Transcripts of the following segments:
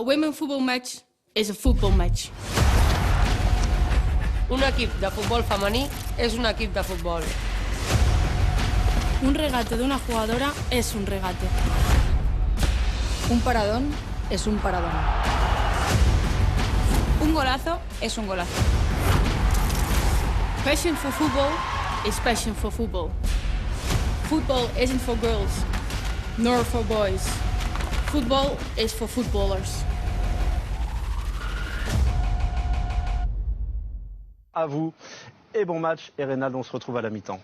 A women's football match is a football match. Un equip de futbol femení és un equip de futbol. Un regate de una jugadora es un regate. Un paradón es un paradón. Un golazo es un golazo. Passion for football is passion for football. Football isn't for girls, nor for boys. Football is for footballers. À vous et bon match. Et Reynald, on se retrouve à la mi-temps.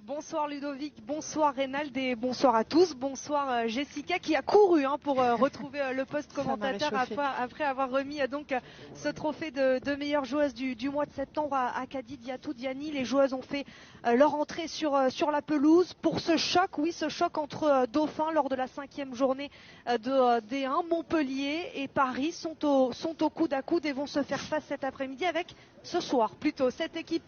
Bonsoir Ludovic, bonsoir Reynald et bonsoir à tous. Bonsoir Jessica qui a couru pour retrouver le poste commentateur après avoir remis donc ce trophée de meilleure joueuse du mois de septembre à Kadi Diatou Diani. Les joueuses ont fait leur entrée sur la pelouse pour ce choc, ce choc entre Dauphins lors de la 5e journée de D1. Montpellier et Paris sont au coude à coude et vont se faire face cet après-midi avec ce soir plutôt cette équipe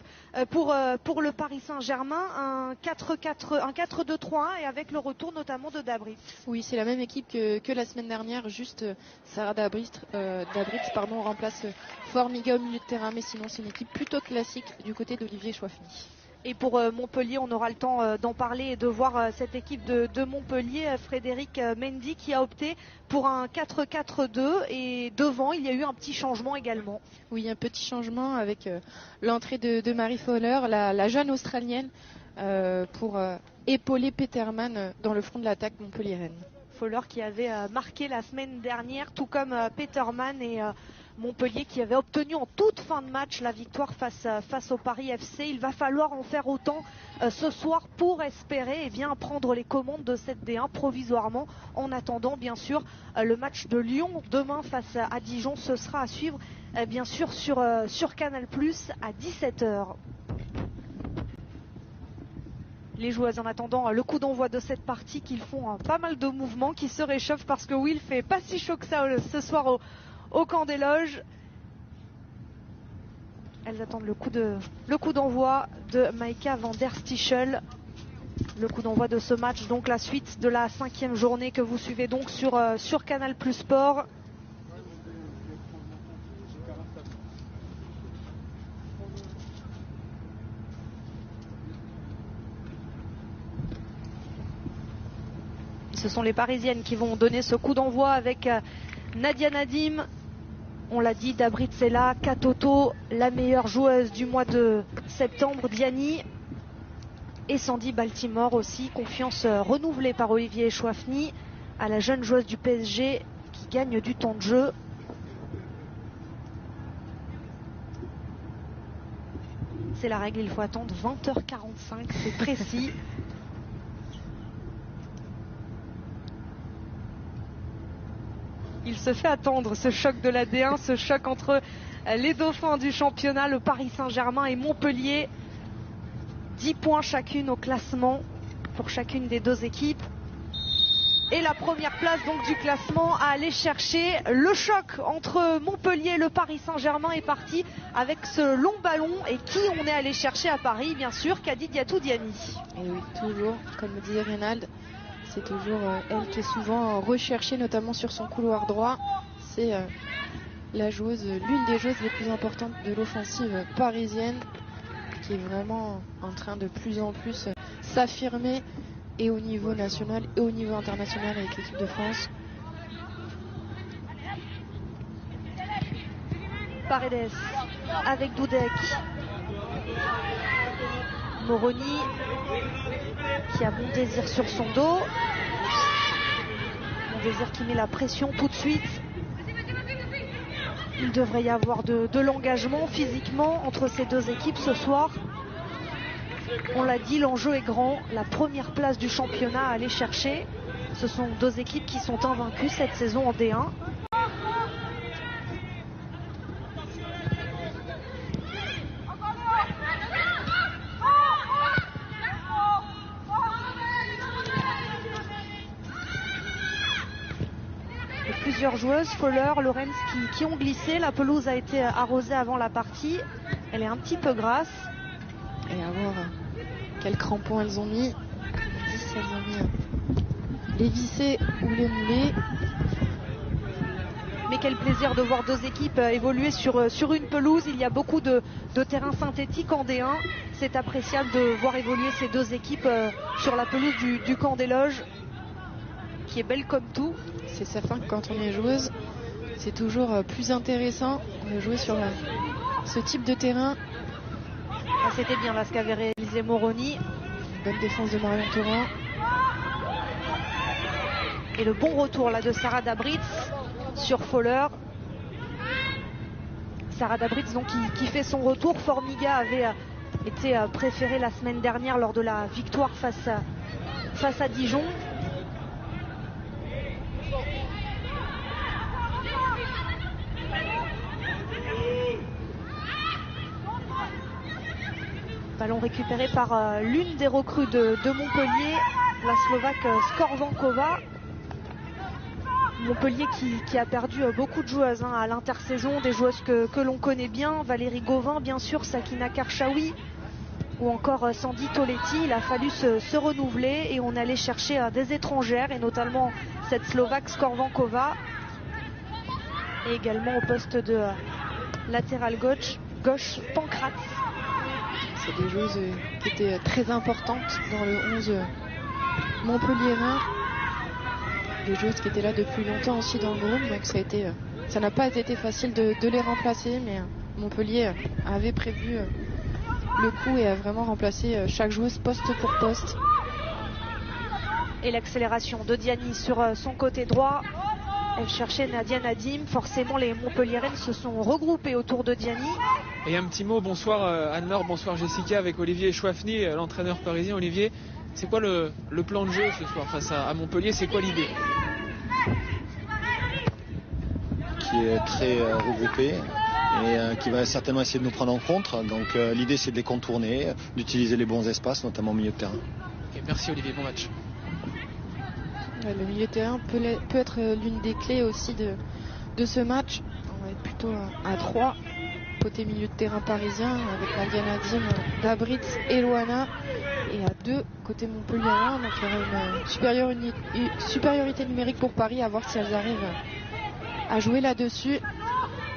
pour le Paris Saint-Germain, un 4-2-3-1 et avec le retour notamment de Dabritz. Oui, c'est la même équipe que la semaine dernière, juste Sarah Dabritz remplace Formiga au milieu de terrain, mais sinon c'est une équipe plutôt classique du côté d'Olivier Chouafny. Et pour Montpellier, on aura le temps d'en parler et de voir cette équipe de Montpellier, Frédéric Mendy qui a opté pour un 4-4-2 et devant il y a eu un petit changement également. Oui, un petit changement avec l'entrée de Marie Fowler, la jeune Australienne, pour épauler Peterman dans le front de l'attaque montpelliéraine. Fowler qui avait marqué la semaine dernière, tout comme Peterman, et Montpellier qui avait obtenu en toute fin de match la victoire face au Paris FC. Il va falloir en faire autant ce soir pour espérer prendre les commandes de cette D1 provisoirement. En attendant bien sûr le match de Lyon demain face à Dijon, ce sera à suivre bien sûr sur Canal+ à 17h. Les joueuses en attendant le coup d'envoi de cette partie qu'ils font pas mal de mouvements, qui se réchauffent parce que il fait pas si chaud que ça ce soir au camp des loges. Elles attendent le coup d'envoi de Maïka van der Stichel. Le coup d'envoi de ce match, donc la suite de la 5e journée que vous suivez donc sur Canal+ Sport. Ce sont les Parisiennes qui vont donner ce coup d'envoi avec Nadia Nadim. On l'a dit, Dabritz est là, Katoto, la meilleure joueuse du mois de septembre, Diani. Et Sandy Baltimore aussi, confiance renouvelée par Olivier Chouafny à la jeune joueuse du PSG qui gagne du temps de jeu. C'est la règle, il faut attendre 20h45, c'est précis. Il se fait attendre ce choc de la D1, ce choc entre les dauphins du championnat, le Paris Saint-Germain et Montpellier. 10 points chacune au classement pour chacune des deux équipes. Et la première place donc du classement à aller chercher. Le choc entre Montpellier et le Paris Saint-Germain est parti avec ce long ballon. Et qui on est allé chercher à Paris? Bien sûr, Kadi Diatou Diani. Et oui, toujours, comme le disait Reynald. C'est toujours elle qui est souvent recherchée, notamment sur son couloir droit. C'est l'une des joueuses les plus importantes de l'offensive parisienne, qui est vraiment en train de plus en plus s'affirmer, et au niveau national et au niveau international avec l'équipe de France. Paredes avec Doudek. Moroni qui a Bon Désir sur son dos. Bon Désir qui met la pression tout de suite. Il devrait y avoir de l'engagement physiquement entre ces deux équipes ce soir. On l'a dit, l'enjeu est grand. La première place du championnat à aller chercher. Ce sont deux équipes qui sont invaincues cette saison en D1. Plusieurs joueuses, Fowler, Lorenz qui ont glissé. La pelouse a été arrosée avant la partie. Elle est un petit peu grasse. Et à voir quels crampons elles ont mis. Elles ont mis les visser ou les mouler. Mais quel plaisir de voir deux équipes évoluer sur une pelouse. Il y a beaucoup de terrains synthétiques en D1. C'est appréciable de voir évoluer ces deux équipes sur la pelouse du camp des loges, qui est belle comme tout. C'est certain que quand on est joueuse, c'est toujours plus intéressant de jouer sur ce type de terrain. Ah, c'était bien là ce qu'avait réalisé Moroni. Bonne défense de Marion Torrent. Et le bon retour là de Sarah Dabritz sur Fowler. Sarah Dabritz donc qui fait son retour. Formiga avait été préférée la semaine dernière lors de la victoire face à Dijon. Ballon récupéré par l'une des recrues de Montpellier, la Slovaque Skorvankova. Montpellier qui a perdu beaucoup de joueuses à l'intersaison, des joueuses que l'on connaît bien, Valérie Gauvin bien sûr, Sakina Karchaoui ou encore Sandy Toletti. Il a fallu se renouveler et on allait chercher des étrangères et notamment cette Slovaque Skorvankova, et également au poste de latéral gauche Pancratz. C'est des joueuses qui étaient très importantes dans le 11 montpelliérain. Des joueuses qui étaient là depuis longtemps aussi dans le groupe, donc ça n'a pas été facile de les remplacer, mais Montpellier avait prévu le coup et a vraiment remplacé chaque joueuse poste pour poste. Et l'accélération de Diani sur son côté droit. Elle cherchait Nadia Nadim. Forcément, les Montpelliéraines se sont regroupées autour de Diani. Et un petit mot, bonsoir Anne-Laure, bonsoir Jessica, avec Olivier Chouafny, l'entraîneur parisien. Olivier, c'est quoi le plan de jeu ce soir face à Montpellier? C'est quoi l'idée? Qui est très regroupé et qui va certainement essayer de nous prendre en compte. Donc l'idée c'est de les contourner, d'utiliser les bons espaces, notamment au milieu de terrain. Et merci Olivier, bon match. Le milieu de terrain peut être l'une des clés aussi de ce match. On va être plutôt à 3 côté milieu de terrain parisien avec Nadia Nadim, Dabritz et Loana, et à 2 côté Montpellier 1. Donc il y aura une supériorité numérique pour Paris, à voir si elles arrivent à jouer là-dessus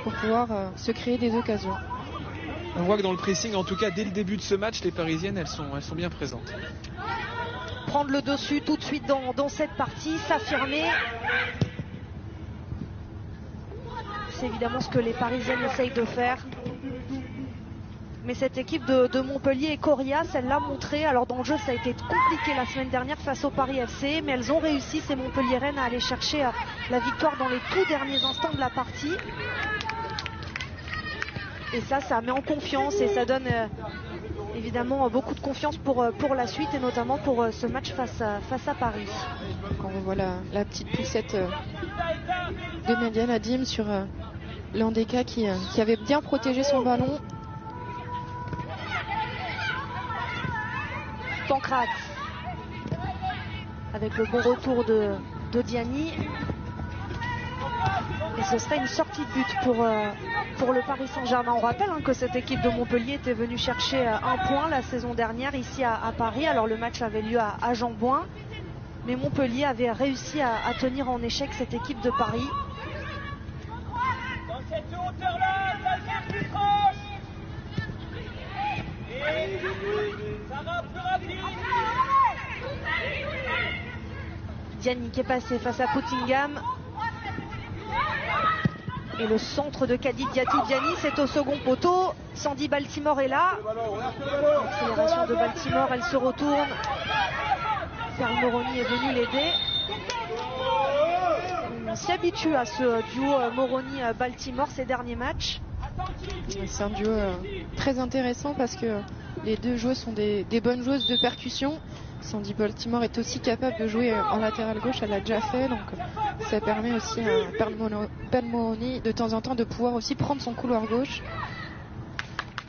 pour pouvoir se créer des occasions. On voit que dans le pressing, en tout cas dès le début de ce match, les Parisiennes elles sont bien présentes. Prendre le dessus tout de suite dans cette partie, s'affirmer. C'est évidemment ce que les Parisiennes essayent de faire. Mais cette équipe de Montpellier est coriace, elle l'a montré. Alors dans le jeu ça a été compliqué la semaine dernière face au Paris FC, mais elles ont réussi, ces Montpelliéraines, à aller chercher la victoire dans les tout derniers instants de la partie. Et ça met en confiance et ça donne évidemment beaucoup de confiance pour la suite et notamment pour ce match face à Paris. Quand on voit la petite poussette de Nadia Nadim sur Landeka qui avait bien protégé son ballon. Pancratz avec le bon retour de Diani. Et ce serait une sortie de but pour le Paris Saint-Germain. On rappelle que cette équipe de Montpellier était venue chercher un point la saison dernière ici à Paris. Alors le match avait lieu à Jean-Bouin, mais Montpellier avait réussi à tenir en échec cette équipe de Paris. Dans cette hauteur-là, ça vient plus proche. Et ça va plus rapide. Diani qui est passé face à Puttingham. Et le centre de Khadid Diatou-Diani, c'est au second poteau. Sandy Baltimore est là. Accélération de Baltimore, elle se retourne. Perle Moroni est venu l'aider. On s'y habitue à ce duo Moroni-Baltimore ces derniers matchs. C'est un duo très intéressant parce que les deux joueuses sont des bonnes joueuses de percussion. Sandy Baltimore est aussi capable de jouer en latéral gauche, elle l'a déjà fait, donc ça permet aussi à Perle Moroni de temps en temps de pouvoir aussi prendre son couloir gauche.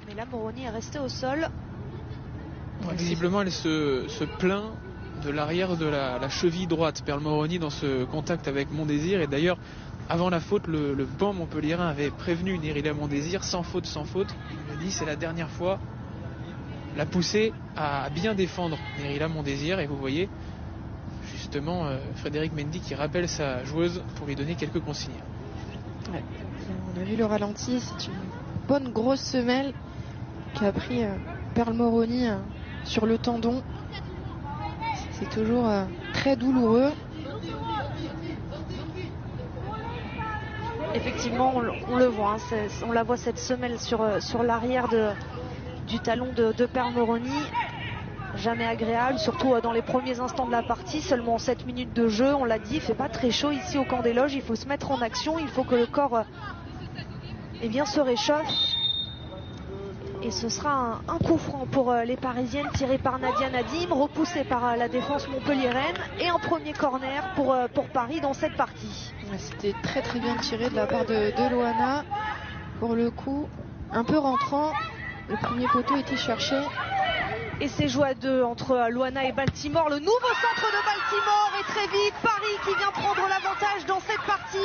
Mais là Moroni est resté au sol. Visiblement elle se plaint de l'arrière de la cheville droite, Perle Moroni, dans ce contact avec Mondésir. Et d'ailleurs avant la faute, le banc montpelliérain avait prévenu Nerila Mondésir, sans faute. Il a dit c'est la dernière fois. La poussée à bien défendre Nerila Mondésir, et vous voyez justement Frédéric Mendy qui rappelle sa joueuse pour lui donner quelques consignes. Ouais. On a vu le ralenti, c'est une bonne grosse semelle qui a pris Pearl Moroni sur le tendon. C'est toujours très douloureux. Effectivement, on le voit, hein, on la voit cette semelle sur l'arrière du talon de Pearl Moroni. Jamais agréable, surtout dans les premiers instants de la partie, seulement 7 minutes de jeu, on l'a dit, il fait pas très chaud ici au camp des loges, il faut se mettre en action, il faut que le corps se réchauffe. Et ce sera un coup franc pour les Parisiennes, tiré par Nadia Nadim, repoussé par la défense montpelliéraine, et un premier corner pour Paris dans cette partie. C'était très très bien tiré de la part de Loana. Pour le coup, un peu rentrant, le premier poteau était cherché. Et c'est joué à 2 entre Loana et Baltimore. Le nouveau centre de Baltimore et très vite Paris qui vient prendre l'avantage dans cette partie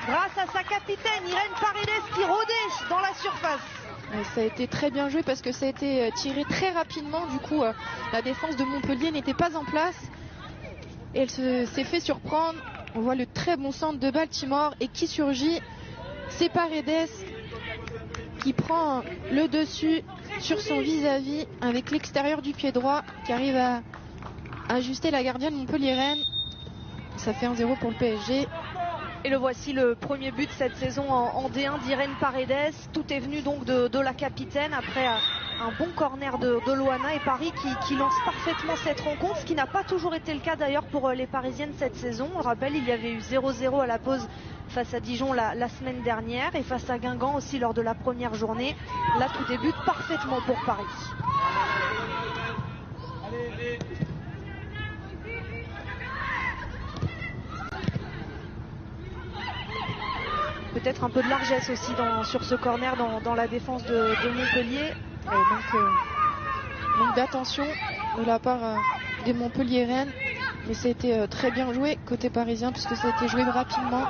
grâce à sa capitaine Irène Paredes qui rôdait dans la surface. Et ça a été très bien joué parce que ça a été tiré très rapidement. Du coup, la défense de Montpellier n'était pas en place. Et elle s'est fait surprendre. On voit le très bon centre de Baltimore et qui surgit. C'est Paredes qui prend le dessus sur son vis-à-vis avec l'extérieur du pied droit qui arrive à ajuster la gardienne montpelliéraine. Ça fait 1-0 pour le PSG. Et le voici, le premier but cette saison en D1 d'Irène Paredes. Tout est venu donc de la capitaine après un bon corner de Loana et Paris qui lance parfaitement cette rencontre, ce qui n'a pas toujours été le cas d'ailleurs pour les Parisiennes cette saison. On rappelle, il y avait eu 0-0 à la pause face à Dijon la semaine dernière et face à Guingamp aussi lors de la première journée. Là, tout débute parfaitement pour Paris. Peut-être un peu de largesse aussi sur ce corner dans la défense de Montpellier. Manque d'attention de la part des Montpelliéraines. Mais ça a été très bien joué côté parisien puisque ça a été joué rapidement.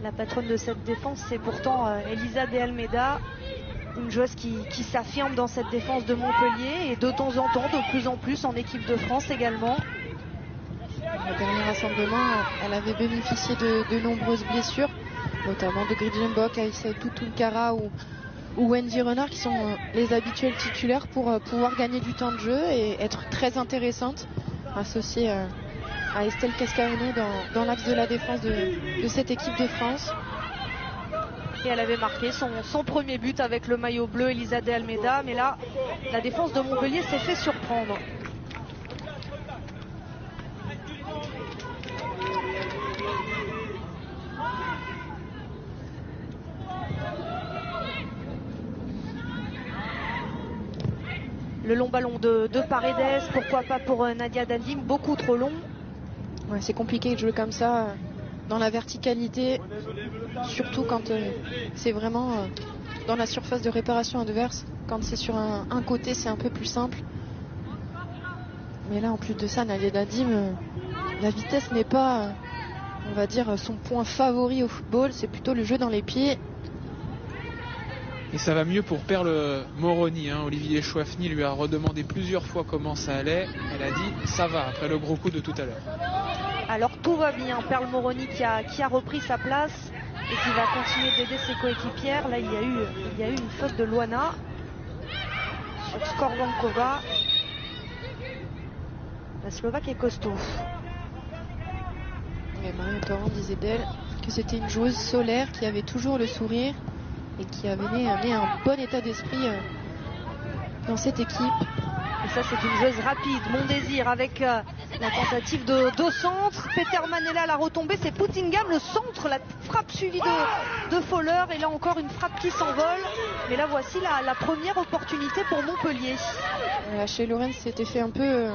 La patronne de cette défense, c'est pourtant Elisa de Almeida, une joueuse qui s'affirme dans cette défense de Montpellier et de temps en temps, de plus en plus en équipe de France également. Le dernier rassemblement, elle avait bénéficié de nombreuses blessures, notamment de Gridjenbok, Aïssatou Toulkara ou Wendy Renard qui sont les habituels titulaires pour pouvoir gagner du temps de jeu et être très intéressante, associée à Estelle Cascarino dans l'axe de la défense de cette équipe de France. Et elle avait marqué son premier but avec le maillot bleu, Elisa de Almeida, mais là la défense de Montpellier s'est fait surprendre. Le long ballon de Paredes, pourquoi pas pour Nadia Nadim, beaucoup trop long. Ouais, c'est compliqué de jouer comme ça dans la verticalité, surtout quand c'est vraiment dans la surface de réparation adverse. Quand c'est sur un côté, c'est un peu plus simple. Mais là, en plus de ça, Nadia Nadim, la vitesse n'est pas, on va dire, son point favori au football. C'est plutôt le jeu dans les pieds. Et ça va mieux pour Pearl Moroni. Olivier Chouafny lui a redemandé plusieurs fois comment ça allait. Elle a dit ça va après le gros coup de tout à l'heure. Alors tout va bien. Pearl Moroni qui a repris sa place et qui va continuer d'aider ses coéquipières. Là il y a eu une faute de Loana sur Skorvankova. La Slovaque est costaud. Et Marion Torrent disait d'elle que c'était une joueuse solaire qui avait toujours le sourire et qui avait amené un bon état d'esprit dans cette équipe. Et ça, c'est une joueuse rapide. Mon désir avec la tentative de centre. Peterman est là, la retombée. C'est Puttingham, le centre, la frappe suivie de Fowler. Et là encore, une frappe qui s'envole. Mais là, voici la première opportunité pour Montpellier. Chez Lorraine s'était fait un peu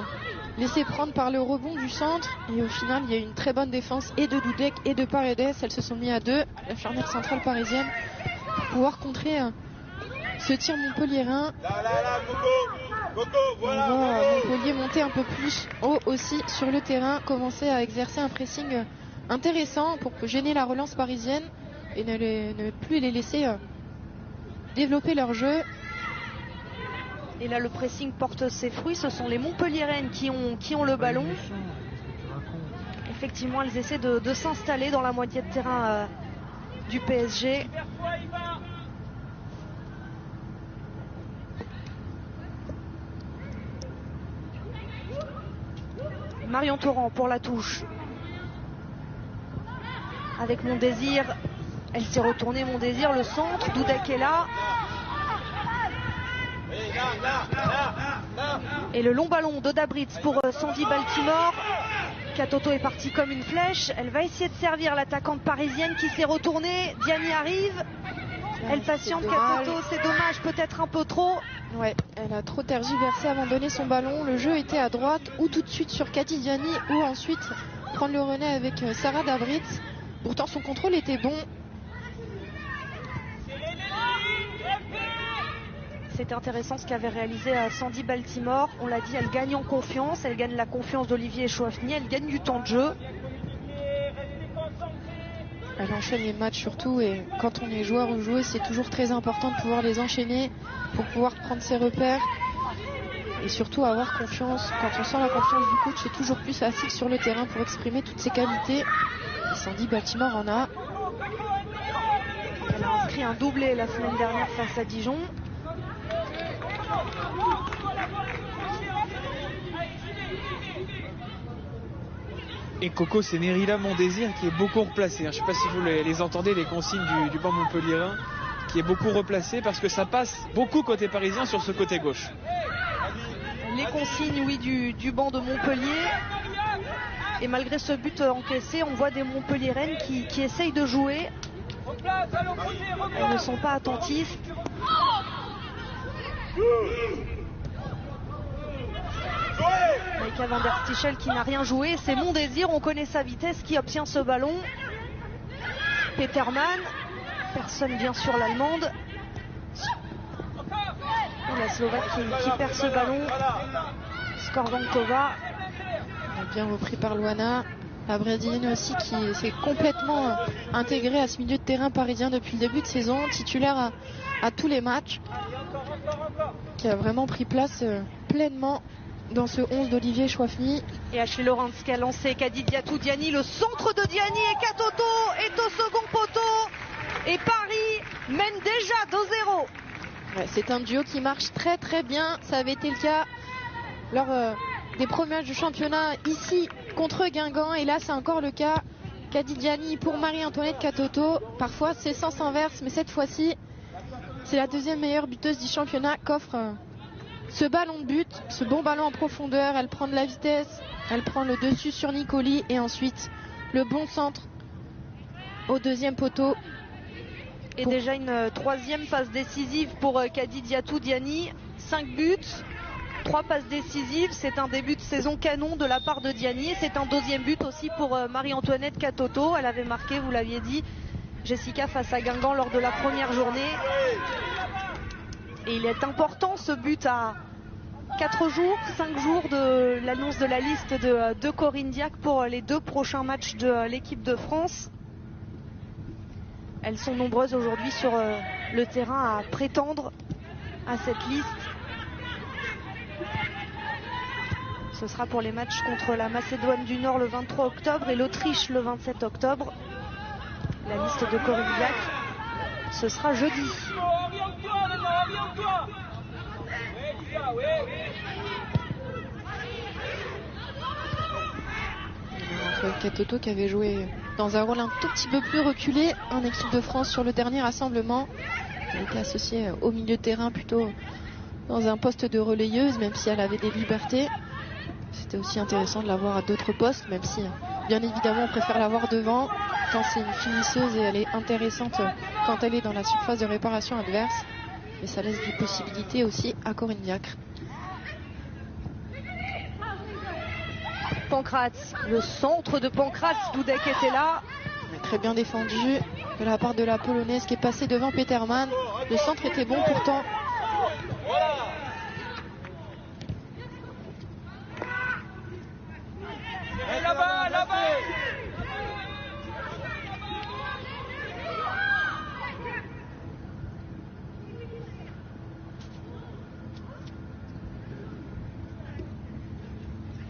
laisser prendre par le rebond du centre. Et au final, il y a eu une très bonne défense et de Dudek et de Paredes. Elles se sont mis à deux. La charnière centrale parisienne pour pouvoir contrer ce tir montpelliérain. On voit Montpellier monter un peu plus haut aussi sur le terrain, commencer à exercer un pressing intéressant pour gêner la relance parisienne et ne plus les laisser développer leur jeu. Et là, le pressing porte ses fruits. Ce sont les Montpelliéraines qui ont le ballon. Effectivement, elles essaient de s'installer dans la moitié de terrain du PSG. Marion Torrent pour la touche. Avec Mondésir. Elle s'est retournée, Mondésir, le centre. Doudek est là. Et le long ballon d'Oda Britz pour Sandy Baltimore. Katoto est partie comme une flèche. Elle va essayer de servir l'attaquante parisienne qui s'est retournée. Diani arrive. Elle patiente, Katoto, c'est dommage, peut-être un peu trop. Ouais, elle a trop tergiversé avant de donner son ballon. Le jeu était à droite, ou tout de suite sur Kati Diani, ou ensuite prendre le relais avec Sarah Dabritz. Pourtant, son contrôle était bon. C'était intéressant ce qu'avait réalisé Sandy Baltimore. On l'a dit, elle gagne en confiance, elle gagne la confiance d'Olivier Chouafny, elle gagne du temps de jeu. Elle enchaîne les matchs surtout, et quand on est joueur ou joueuse, c'est toujours très important de pouvoir les enchaîner pour pouvoir prendre ses repères et surtout avoir confiance. Quand on sent la confiance du coach, c'est toujours plus facile sur le terrain pour exprimer toutes ses qualités. Et Sandy Baltimore en a. Elle a inscrit un doublé la semaine dernière face à Dijon. Et Coco, c'est Nerila Mondésir qui est beaucoup replacée. Je ne sais pas si vous les entendez, les consignes du banc montpelliérain, qui est beaucoup replacé parce que ça passe beaucoup côté parisien sur ce côté gauche. Les consignes, oui, du banc de Montpellier. Et malgré ce but encaissé, on voit des Montpelliéraines qui essayent de jouer. Elles ne sont pas attentistes. Maïka van der Stichel qui n'a rien joué. C'est Mondésir, on connaît sa vitesse, qui obtient ce ballon. Peterman. Personne bien sûr l'allemande. La Slovaque qui perd ce ballon. Skorvankova. Bien repris par Luana. La Brésilienne aussi qui s'est complètement intégrée à ce milieu de terrain parisien depuis le début de saison, titulaire à tous les matchs, qui a vraiment pris place pleinement dans ce 11 d'Olivier Chouafny. Et Ashley Lawrence qui a lancé Kadi Diatou Diani, le centre de Diani, et Katoto est au second poteau. Et Paris mène déjà 2-0. Ouais, c'est un duo qui marche très très bien. Ça avait été le cas lors des premiers matchs du championnat ici contre Guingamp, et là c'est encore le cas. Kadi Diani pour Marie-Antoinette Katoto. Parfois c'est sens inverse, mais cette fois-ci c'est la deuxième meilleure buteuse du championnat qu'offre ce ballon de but, ce bon ballon en profondeur. Elle prend de la vitesse, elle prend le dessus sur Nicoli, et ensuite le bon centre au deuxième poteau. Et déjà une troisième passe décisive pour Kadi Diatou Diani. 5 buts, 3 passes décisives. C'est un début de saison canon de la part de Diani. Et c'est un deuxième but aussi pour Marie-Antoinette Katoto. Elle avait marqué, vous l'aviez dit, Jessica, face à Guingamp lors de la première journée. Et il est important ce but à 4 jours, 5 jours de l'annonce de la liste de Corinne Diacre pour les 2 prochains matchs de l'équipe de France. Elles sont nombreuses aujourd'hui sur le terrain à prétendre à cette liste. Ce sera pour les matchs contre la Macédoine du Nord le 23 octobre et l'Autriche le 27 octobre. La liste de Corinne Diacre, ce sera jeudi. Katoto qui avait joué dans un rôle un tout petit peu plus reculé en équipe de France sur le dernier rassemblement. Elle était associée au milieu de terrain, plutôt dans un poste de relayeuse, même si elle avait des libertés. C'était aussi intéressant de la voir à d'autres postes, même si bien évidemment on préfère la voir devant quand c'est une finisseuse et elle est intéressante quand elle est dans la surface de réparation adverse. Mais ça laisse des possibilités aussi à Corinne Diacre. Pancratz, le centre de Pancratz, Doudek était là. Très bien défendu de la part de la Polonaise qui est passée devant Peterman. Le centre était bon pourtant. Et là-bas, là-bas.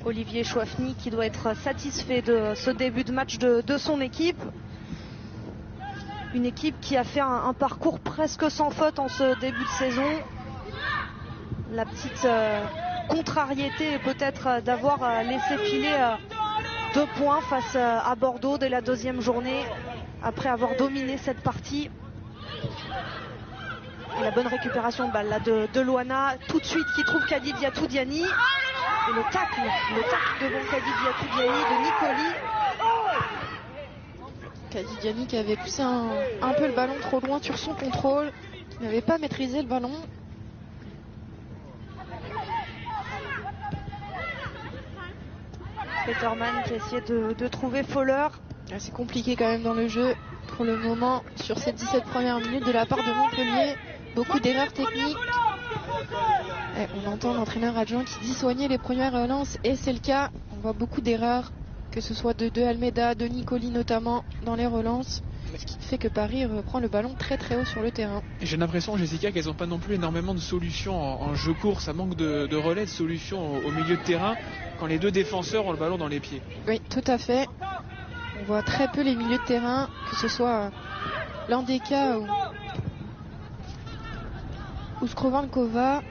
Olivier Chouafny qui doit être satisfait de ce début de match de son équipe. Une équipe qui a fait un parcours presque sans faute en ce début de saison. La petite contrariété est peut-être d'avoir laissé filer 2 points face à Bordeaux dès la 2e journée, après avoir dominé cette partie. Et la bonne récupération de balle là de Loana, tout de suite qui trouve Kadi Diatou Diani. Et le tacle devant Kadi Diatou Diani de Nicoli. Kadi Diani qui avait poussé un peu le ballon trop loin sur son contrôle, qui n'avait pas maîtrisé le ballon. Peterman qui essayait de trouver Fowler. C'est compliqué quand même dans le jeu pour le moment sur ces 17 premières minutes de la part de Montpellier. Beaucoup d'erreurs techniques. Et on entend l'entraîneur adjoint qui dit soigner les premières relances et c'est le cas. On voit beaucoup d'erreurs, que ce soit de Almeida, de Nicoli notamment dans les relances. Ce qui fait que Paris reprend le ballon très très haut sur le terrain. Et j'ai l'impression, Jessica, qu'elles n'ont pas non plus énormément de solutions en jeu court. Ça manque de relais, de solutions au milieu de terrain quand les 2 défenseurs ont le ballon dans les pieds. Oui, tout à fait. On voit très peu les milieux de terrain, que ce soit Landeka ou Skrovankova.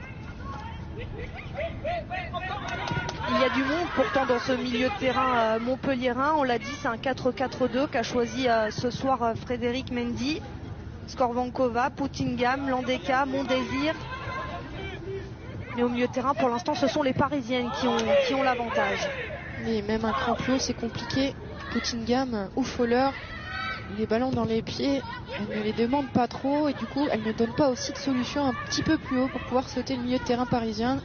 Il y a du monde pourtant dans ce milieu de terrain montpelliérain. On l'a dit, c'est un 4-4-2 qu'a choisi ce soir Frédéric Mendy. Skrovankova, Puttingham, Landeka, Mondésir. Mais au milieu de terrain, pour l'instant, ce sont les Parisiennes qui ont l'avantage. Mais même un cran plus haut, c'est compliqué. Puttingham ou Fowler, les ballons dans les pieds, elle ne les demande pas trop et du coup, elle ne donne pas aussi de solution un petit peu plus haut pour pouvoir sauter le milieu de terrain parisien.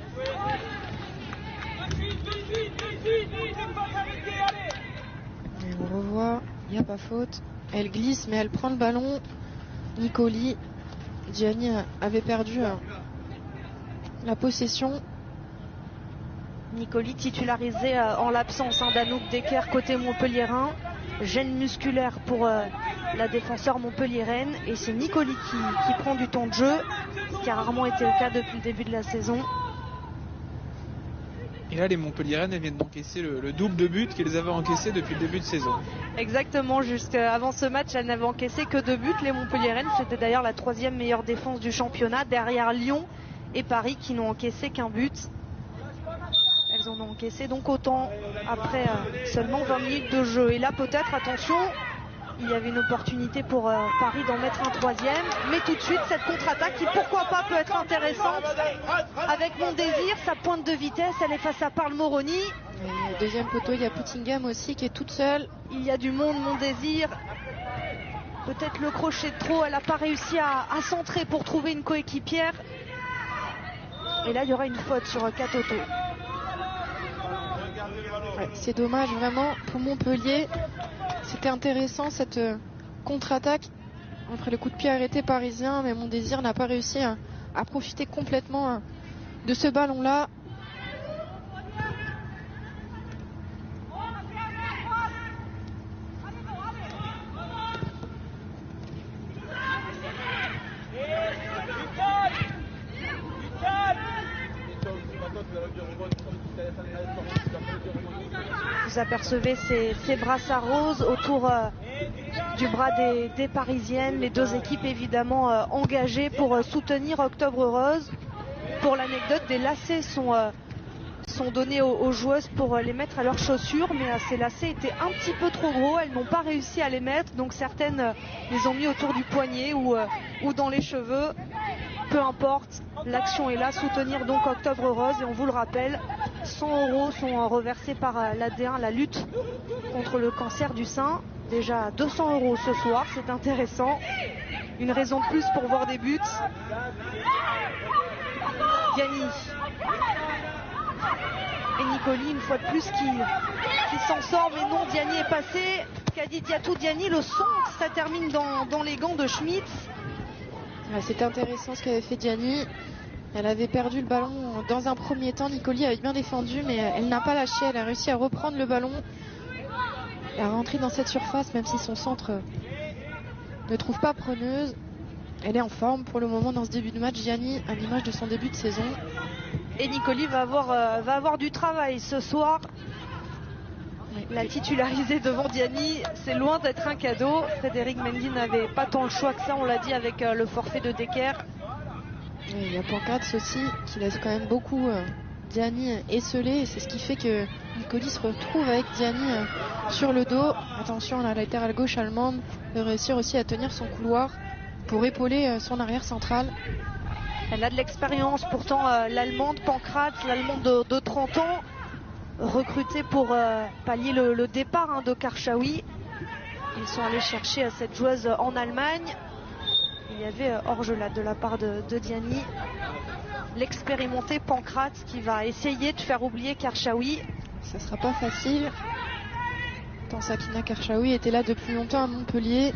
Et on revoit, il n'y a pas faute. Elle glisse, mais elle prend le ballon. Nicoli, Diani avait perdu la possession. Nicoli titularisé en l'absence d'Anouk Decker côté montpelliérain. Gêne musculaire pour la défenseur montpelliéraine. Et c'est Nicoli qui prend du temps de jeu, ce qui a rarement été le cas depuis le début de la saison. Et là, les Montpelliéraines, elles viennent d'encaisser le double de buts qu'elles avaient encaissé depuis le début de saison. Exactement, juste avant ce match, elles n'avaient encaissé que 2 buts. Les Montpelliéraines, c'était d'ailleurs la 3e meilleure défense du championnat, derrière Lyon et Paris qui n'ont encaissé qu'un but. Elles en ont encaissé donc autant après seulement 20 minutes de jeu. Et là, peut-être, attention, il y avait une opportunité pour Paris d'en mettre un 3e. Mais tout de suite, cette contre-attaque qui, pourquoi pas, peut être intéressante. Avec Mondésir, sa pointe de vitesse, elle est face à Parle Moroni. Et deuxième poteau, il y a Puttingham aussi qui est toute seule. Il y a du monde, Mondésir. Peut-être le crochet de trop, elle n'a pas réussi à centrer pour trouver une coéquipière. Et là, il y aura une faute sur Katoto. Ouais, c'est dommage vraiment pour Montpellier. C'était intéressant cette contre-attaque après le coup de pied arrêté parisien, mais Mondésir n'a pas réussi à profiter complètement de ce ballon-là. Vous apercevez ces brassards roses autour du bras des Parisiennes. Les 2 équipes évidemment engagées pour soutenir Octobre Rose. Pour l'anecdote, des lacets sont donnés aux joueuses pour les mettre à leurs chaussures, mais ces lacets étaient un petit peu trop gros. Elles n'ont pas réussi à les mettre, donc certaines les ont mis autour du poignet ou dans les cheveux. Peu importe, l'action est là, soutenir donc Octobre Rose. Et on vous le rappelle, 100 € sont reversés par l'AD1, la lutte contre le cancer du sein. Déjà 200 € ce soir, c'est intéressant. Une raison de plus pour voir des buts. Diani et Nicoli, une fois de plus, qui s'en sort, mais non, Diani est passé. Kadi Diatou Diani, le centre, ça termine dans les gants de Schmitz. C'était intéressant ce qu'avait fait Diani. Elle avait perdu le ballon dans un premier temps. Nicoli avait bien défendu, mais elle n'a pas lâché. Elle a réussi à reprendre le ballon et à rentrer dans cette surface, même si son centre ne trouve pas preneuse. Elle est en forme pour le moment dans ce début de match. Diani, à l'image de son début de saison. Et Nicoli va avoir du travail ce soir. La titularisée devant Diani, c'est loin d'être un cadeau. Frédéric Mendy n'avait pas tant le choix que ça, on l'a dit, avec le forfait de Decker. Et il y a Pancratz aussi qui laisse quand même beaucoup Diani esselé, et c'est ce qui fait que Nicoli se retrouve avec Diani sur le dos. Attention à la latérale gauche allemande de réussir aussi à tenir son couloir pour épauler son arrière central. Elle a de l'expérience pourtant, l'allemande Pancratz, l'allemande de 30 ans, recrutée pour pallier le départ de Karchaoui. Ils sont allés chercher cette joueuse en Allemagne. Il y avait hors-jeu là de la part de Diani. L'expérimenté Pancratz qui va essayer de faire oublier Karchaoui. Ça sera pas facile. Tant Sakina Karchaoui était là depuis longtemps à Montpellier.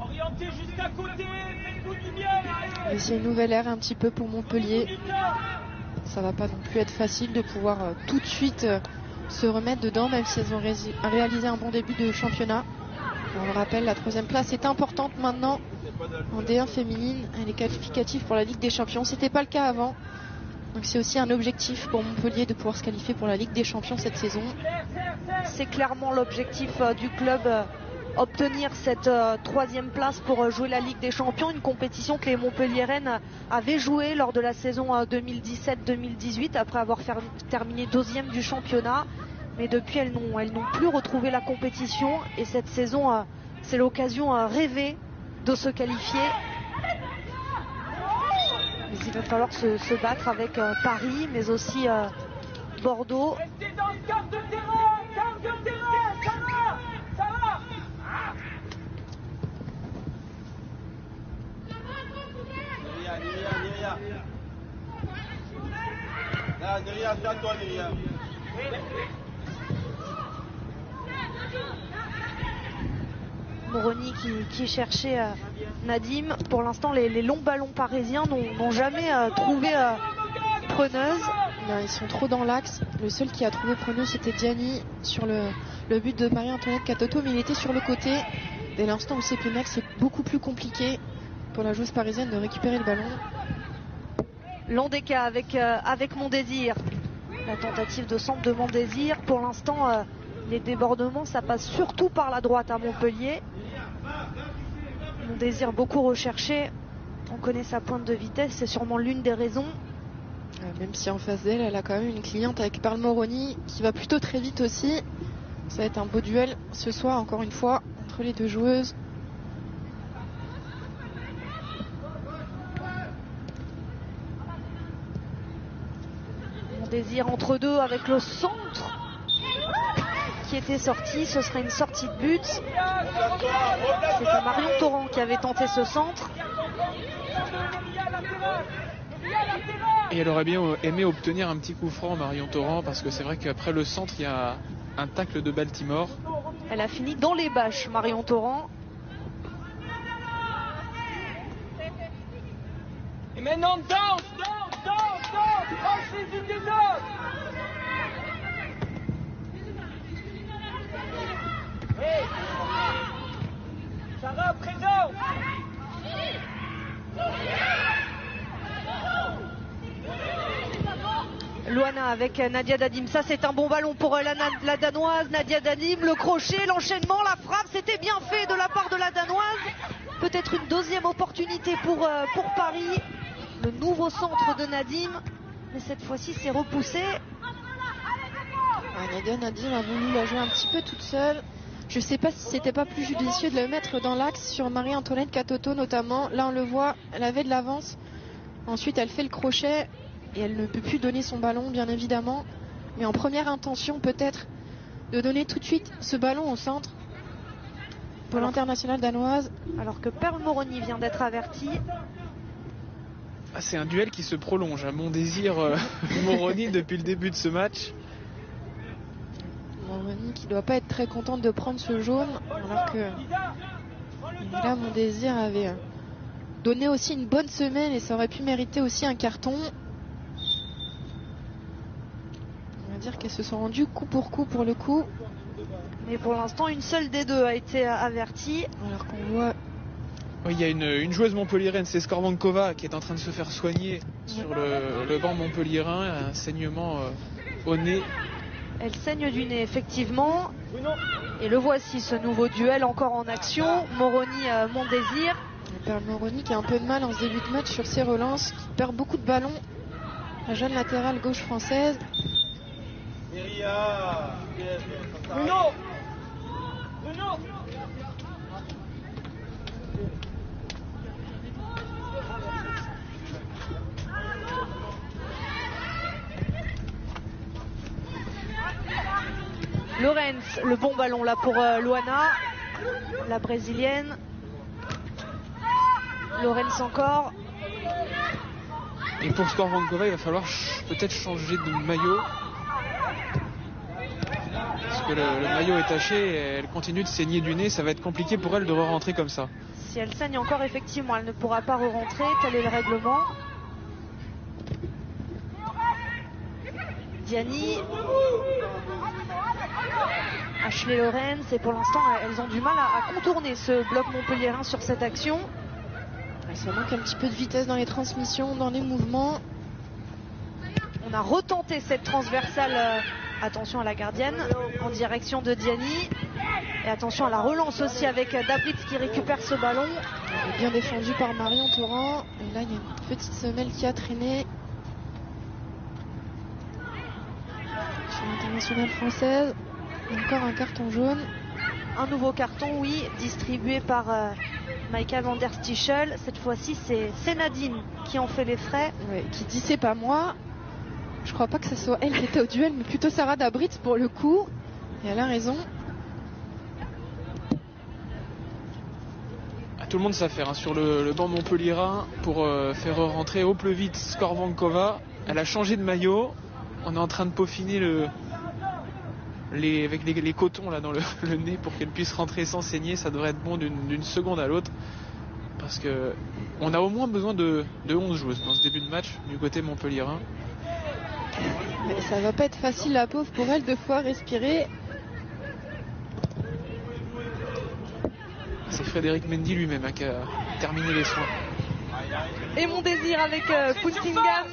Orientez jusqu'à côté, faites-vous du bien là. Mais c'est une nouvelle ère un petit peu pour Montpellier. Ça va pas non plus être facile de pouvoir tout de suite se remettre dedans, même si elles ont réalisé un bon début de championnat. On le rappelle, la 3e place est importante maintenant en D1 féminine. Elle est qualificative pour la Ligue des Champions. C'était pas le cas avant. Donc c'est aussi un objectif pour Montpellier de pouvoir se qualifier pour la Ligue des Champions cette saison. C'est clairement l'objectif du club, obtenir cette 3e place pour jouer la Ligue des Champions, une compétition que les Montpelliéraines avaient jouée lors de la saison 2017-2018 après avoir terminé 2e du championnat. Mais depuis, elles n'ont plus retrouvé la compétition, et cette saison, c'est l'occasion rêvée de se qualifier. Mais il va falloir se battre avec Paris, mais aussi Bordeaux. Restez dans le quart de terrain, ça va. Niria. Là, Niria, c'est à toi, Niria. Moroni qui cherchait Nadim. Pour l'instant, les longs ballons parisiens n'ont jamais trouvé preneuse. Non, ils sont trop dans l'axe. Le seul qui a trouvé preneuse, c'était Diani sur le but de Marie-Antoinette Katoto, mais il était sur le côté. Dès l'instant où c'est Pénac, c'est beaucoup plus compliqué pour la joueuse parisienne de récupérer le ballon. Landeka avec Mondésir. La tentative de centre de Mondésir. Pour l'instant, les débordements, ça passe surtout par la droite à Montpellier. Mondésir beaucoup recherché. On connaît sa pointe de vitesse, c'est sûrement l'une des raisons. Même si en face d'elle, elle a quand même une cliente avec Perle Moroni qui va plutôt très vite aussi. Ça va être un beau duel ce soir, encore une fois, entre les deux joueuses. Mondésir entre deux avec le centre qui était sorti. Ce serait une sortie de but. C'était Marion Torrent qui avait tenté ce centre. Et elle aurait bien aimé obtenir un petit coup franc, Marion Torrent, parce que c'est vrai qu'après le centre, il y a un tacle de Baltimore. Elle a fini dans les bâches, Marion Torrent. Et maintenant, danse. Franchis une des autres. Hey. Sarah, présent. Luana avec Nadia Dadim. Ça, c'est un bon ballon pour la Danoise. Nadia Dadim, le crochet, l'enchaînement, la frappe. C'était bien fait de la part de la Danoise. Peut-être une deuxième opportunité pour Paris. Le nouveau centre de Nadim. Mais cette fois-ci, c'est repoussé. Nadia Nadim a voulu la jouer un petit peu toute seule. Je ne sais pas si c'était pas plus judicieux de la mettre dans l'axe sur Marie-Antoinette Katoto notamment. Là, on le voit, elle avait de l'avance. Ensuite, elle fait le crochet. Et elle ne peut plus donner son ballon, bien évidemment. Mais en première intention, peut-être, de donner tout de suite ce ballon au centre pour l'internationale danoise. Alors que Perle Moroni vient d'être avertie. Ah, c'est un duel qui se prolonge. Mondésir Moroni depuis le début de ce match. Moroni qui ne doit pas être très contente de prendre ce jaune. Alors que là, Mondésir avait donné aussi une bonne semaine et ça aurait pu mériter aussi un carton. Dire qu'elles se sont rendues coup pour le coup. Mais pour l'instant, une seule des deux a été avertie. Alors qu'on voit Oui, il y a une joueuse montpelliéraine, c'est Skorvankova, qui est en train de se faire soigner sur le banc montpelliérain, un saignement au nez. Elle saigne du nez, effectivement. Et le voici, ce nouveau duel encore en action. Moroni-Montdésir. Perle Moroni qui a un peu de mal en ce début de match sur ses relances, qui perd beaucoup de ballons. La jeune latérale gauche française. Bruno. Lorenz, le bon ballon là pour Luana, la brésilienne. Lorenz encore. Et pour Skorvankova, il va falloir peut-être changer de maillot. Parce que le maillot est taché et elle continue de saigner du nez. Ça va être compliqué pour elle de re-rentrer comme ça. Si elle saigne encore, effectivement, elle ne pourra pas re-rentrer. Tel est le règlement. Diani. Ashley Lorenz. Et pour l'instant, elles ont du mal à contourner ce bloc montpelliérain sur cette action. Ça manque un petit peu de vitesse dans les transmissions, dans les mouvements. On a retenté cette transversale, attention à la gardienne, en direction de Diani. Et attention à la relance aussi avec Dabritz qui récupère ce ballon. Bien défendu par Marion Torrent. Et là, il y a une petite semelle qui a traîné sur l'internationale française. Encore un carton jaune. Un nouveau carton, oui, distribué par Maïka van der Stichel. Cette fois-ci, c'est Nadine qui en fait les frais. Ouais, qui dit c'est pas moi. Je crois pas que ce soit elle qui était au duel, mais plutôt Sarah Dabritz pour le coup. Et elle a raison. Tout le monde s'affaire sur le banc montpelliérain pour faire rentrer au plus vite Skorvankova. Elle a changé de maillot. On est en train de peaufiner avec les cotons là dans le nez pour qu'elle puisse rentrer sans saigner. Ça devrait être bon d'une seconde à l'autre. Parce que on a au moins besoin de 11 joueuses dans ce début de match du côté montpelliérain. Mais ça va pas être facile, la pauvre, pour elle de pouvoir respirer. C'est Frédéric Mendy lui-même qui a terminé les soins. Et Montdésir avec Puttingham.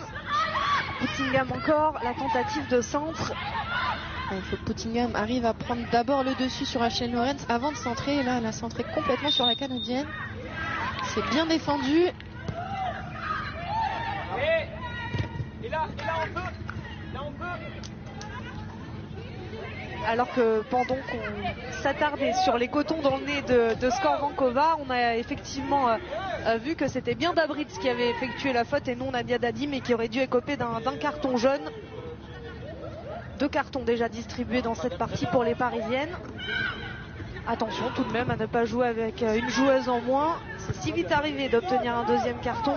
Puttingham encore, la tentative de centre. Il faut que Puttingham arrive à prendre d'abord le dessus sur Ashley Lorenz avant de centrer. Et là, elle a centré complètement sur la Canadienne. C'est bien défendu. Et là on peut. Alors que pendant qu'on s'attardait sur les cotons dans le nez de Skorvankova, on a effectivement vu que c'était bien Dabritz qui avait effectué la faute et non Nadia Dadi, mais qui aurait dû écoper d'un carton jaune. 2 cartons déjà distribués dans cette partie pour les Parisiennes. Attention tout de même à ne pas jouer avec une joueuse en moins. C'est si vite arrivé d'obtenir un deuxième carton.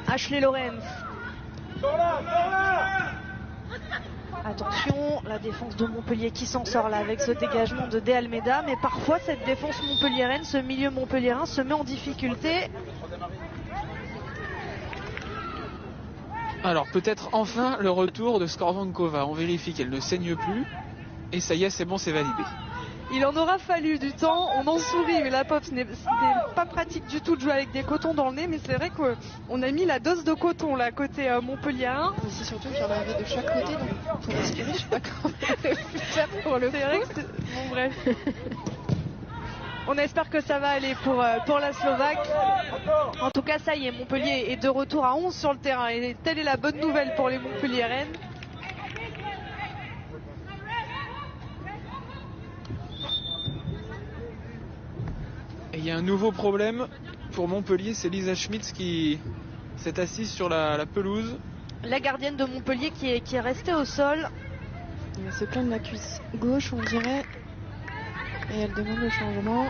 Ashley Lorenz. Attention, la défense de Montpellier qui s'en sort là avec ce dégagement de De Almeida. Mais parfois cette défense montpelliéraine, ce milieu montpelliérain se met en difficulté. Alors peut-être enfin le retour de Skorvankova. On vérifie qu'elle ne saigne plus. Et ça y est, c'est bon, c'est validé. Il en aura fallu du temps, on en sourit, mais la pop, ce n'est pas pratique du tout de jouer avec des cotons dans le nez, mais c'est vrai qu'on a mis la dose de coton là côté montpelliérain. C'est surtout qu'il y en avait de chaque côté, donc pour respirer, je sais pas comment faire pour le vrai que bon bref. On espère que ça va aller pour la Slovaque. En tout cas, ça y est, Montpellier est de retour à 11 sur le terrain, et telle est la bonne nouvelle pour les Montpelliéraines. Et il y a un nouveau problème pour Montpellier, c'est Lisa Schmitz qui s'est assise sur la pelouse. La gardienne de Montpellier qui est restée au sol. Elle se plaint de la cuisse gauche, on dirait. Et elle demande le changement.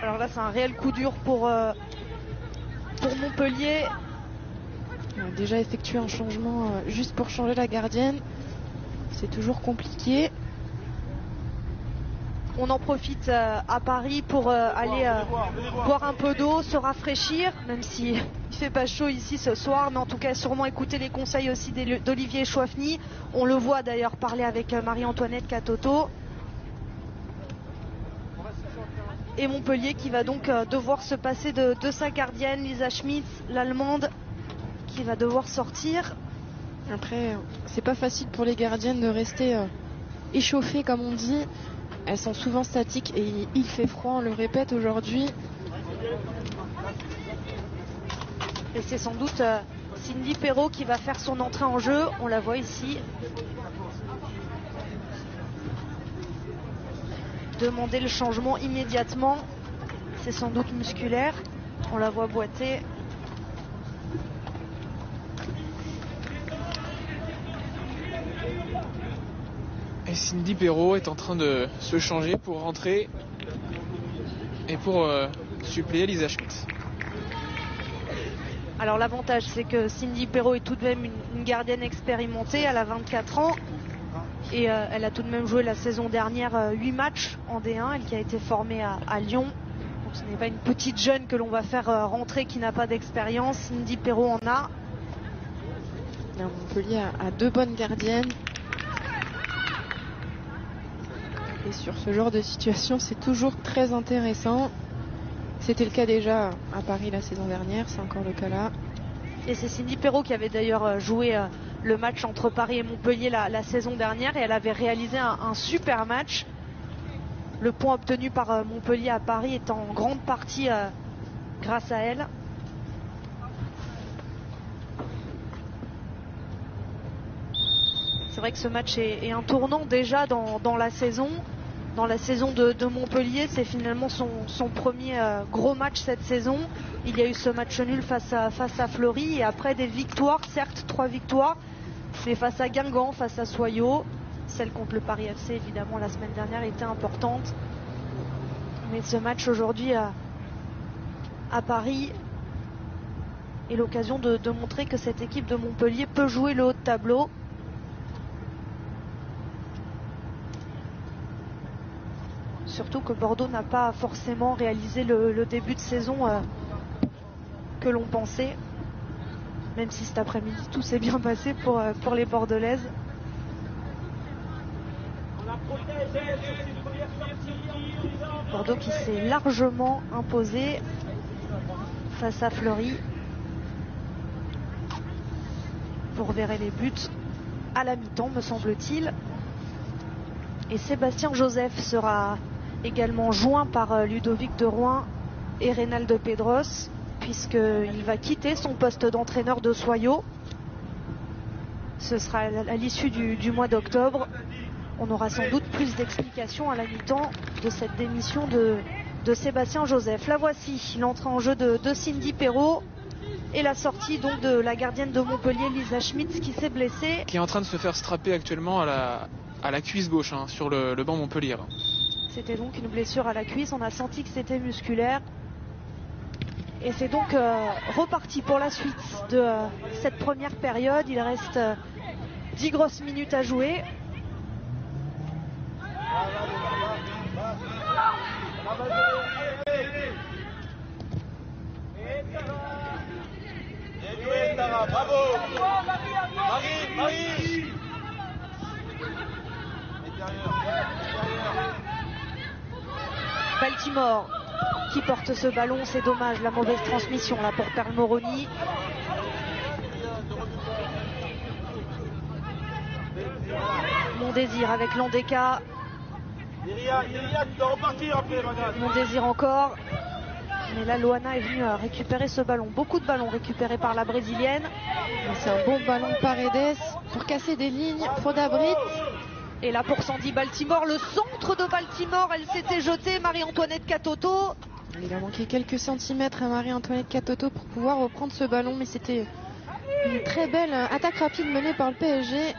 Alors là, c'est un réel coup dur pour Montpellier. On a déjà effectué un changement juste pour changer la gardienne. C'est toujours compliqué. On en profite à Paris pour aller boire un peu d'eau, se rafraîchir, même si il fait pas chaud ici ce soir, mais en tout cas sûrement écouter les conseils aussi d'Olivier Chouafny. On le voit d'ailleurs parler avec Marie-Antoinette Katoto. Et Montpellier qui va donc devoir se passer de sa gardienne, Lisa Schmitz, l'allemande, qui va devoir sortir. Après, c'est pas facile pour les gardiennes de rester échauffées comme on dit. Elles sont souvent statiques et il fait froid, on le répète aujourd'hui. Et c'est sans doute Cindy Perrault qui va faire son entrée en jeu. On la voit ici. Demander le changement immédiatement. C'est sans doute musculaire. On la voit boiter. Et Cindy Perrault est en train de se changer pour rentrer et pour suppléer Lisa Schmitz. Alors l'avantage c'est que Cindy Perrault est tout de même une gardienne expérimentée, elle a 24 ans et elle a tout de même joué la saison dernière 8 matchs en D1, elle qui a été formée à Lyon. Donc ce n'est pas une petite jeune que l'on va faire rentrer qui n'a pas d'expérience, Cindy Perrault en a. Montpellier a 2 bonnes gardiennes. Et sur ce genre de situation, c'est toujours très intéressant. C'était le cas déjà à Paris la saison dernière, c'est encore le cas là. Et c'est Cindy Perrault qui avait d'ailleurs joué le match entre Paris et Montpellier la saison dernière et elle avait réalisé un super match. Le point obtenu par Montpellier à Paris est en grande partie grâce à elle. C'est vrai que ce match est un tournant déjà dans la saison. Dans la saison de Montpellier, c'est finalement son premier gros match cette saison. Il y a eu ce match nul face à Fleury et après des victoires, certes 3 victoires, mais face à Guingamp, face à Soyaux. Celle contre le Paris FC évidemment la semaine dernière était importante. Mais ce match aujourd'hui à Paris est l'occasion de montrer que cette équipe de Montpellier peut jouer le haut de tableau. Surtout que Bordeaux n'a pas forcément réalisé le début de saison que l'on pensait. Même si cet après-midi tout s'est bien passé pour les Bordelaises. Bordeaux qui s'est largement imposé face à Fleury. Vous reverrez les buts à la mi-temps me semble-t-il. Et Sébastien Joseph sera également joint par Ludovic de Rouen et Reynald Pedros, puisqu'il va quitter son poste d'entraîneur de Soyaux. Ce sera à l'issue du mois d'octobre. On aura sans doute plus d'explications à la mi-temps de cette démission de Sébastien Joseph. La voici, l'entrée en jeu de Cindy Perrault et la sortie donc de la gardienne de Montpellier, Lisa Schmitz, qui s'est blessée. Qui est en train de se faire strapper actuellement à la cuisse gauche sur le banc Montpellier. C'était donc une blessure à la cuisse, on a senti que c'était musculaire. Et c'est donc reparti pour la suite de cette première période. Il reste 10 grosses minutes à jouer. Bravo Marie Baltimore qui porte ce ballon, c'est dommage, la mauvaise transmission là pour Perle Moroni. Mon désir avec Landeka. Mon désir encore. Mais là Loana est venue récupérer ce ballon. Beaucoup de ballons récupérés par la brésilienne. C'est un bon ballon de Paredes pour casser des lignes. Fodabrit. Et là pour Sandy Baltimore, le centre de Baltimore, elle s'était jetée, Marie-Antoinette Katoto. Il a manqué quelques centimètres à Marie-Antoinette Katoto pour pouvoir reprendre ce ballon, mais c'était une très belle attaque rapide menée par le PSG,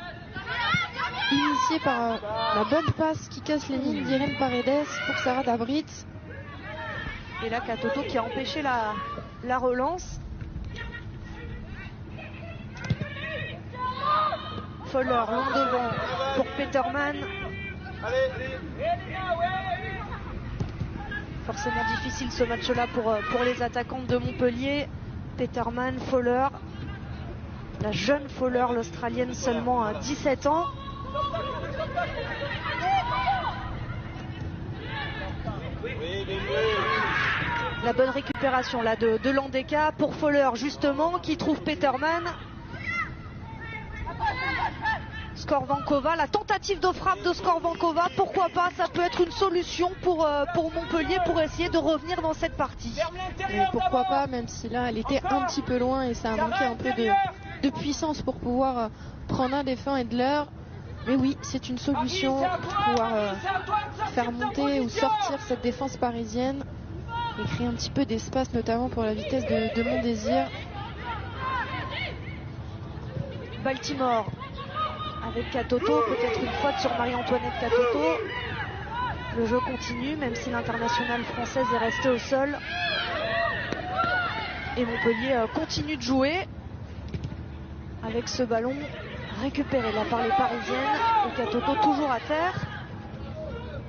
initiée par la bonne passe qui casse les lignes d'Irène Paredes pour Sarah Dabrit. Et là Katoto qui a empêché la relance. Foller long devant pour Peterman. forcément difficile ce match-là pour les attaquantes de Montpellier. Peterman, Fowler, la jeune Fowler, l'Australienne, seulement à 17 ans. La bonne récupération là de Landeka pour Fowler justement, qui trouve Peterman. Skorvankova, la tentative de frappe de Skorvankova, pourquoi pas, ça peut être une solution pour Montpellier pour essayer de revenir dans cette partie. Et pourquoi pas, même si là elle était un petit peu loin et ça a manqué un peu de puissance pour pouvoir prendre un défunt et de l'heure. Mais oui, c'est une solution pour pouvoir faire monter ou sortir cette défense parisienne et créer un petit peu d'espace, notamment pour la vitesse de Mondésir. Baltimore avec Katoto, peut-être une faute sur Marie-Antoinette Katoto. Le jeu continue, même si l'internationale française est restée au sol. Et Montpellier continue de jouer avec ce ballon récupéré là par les Parisiennes. Et Katoto toujours à terre.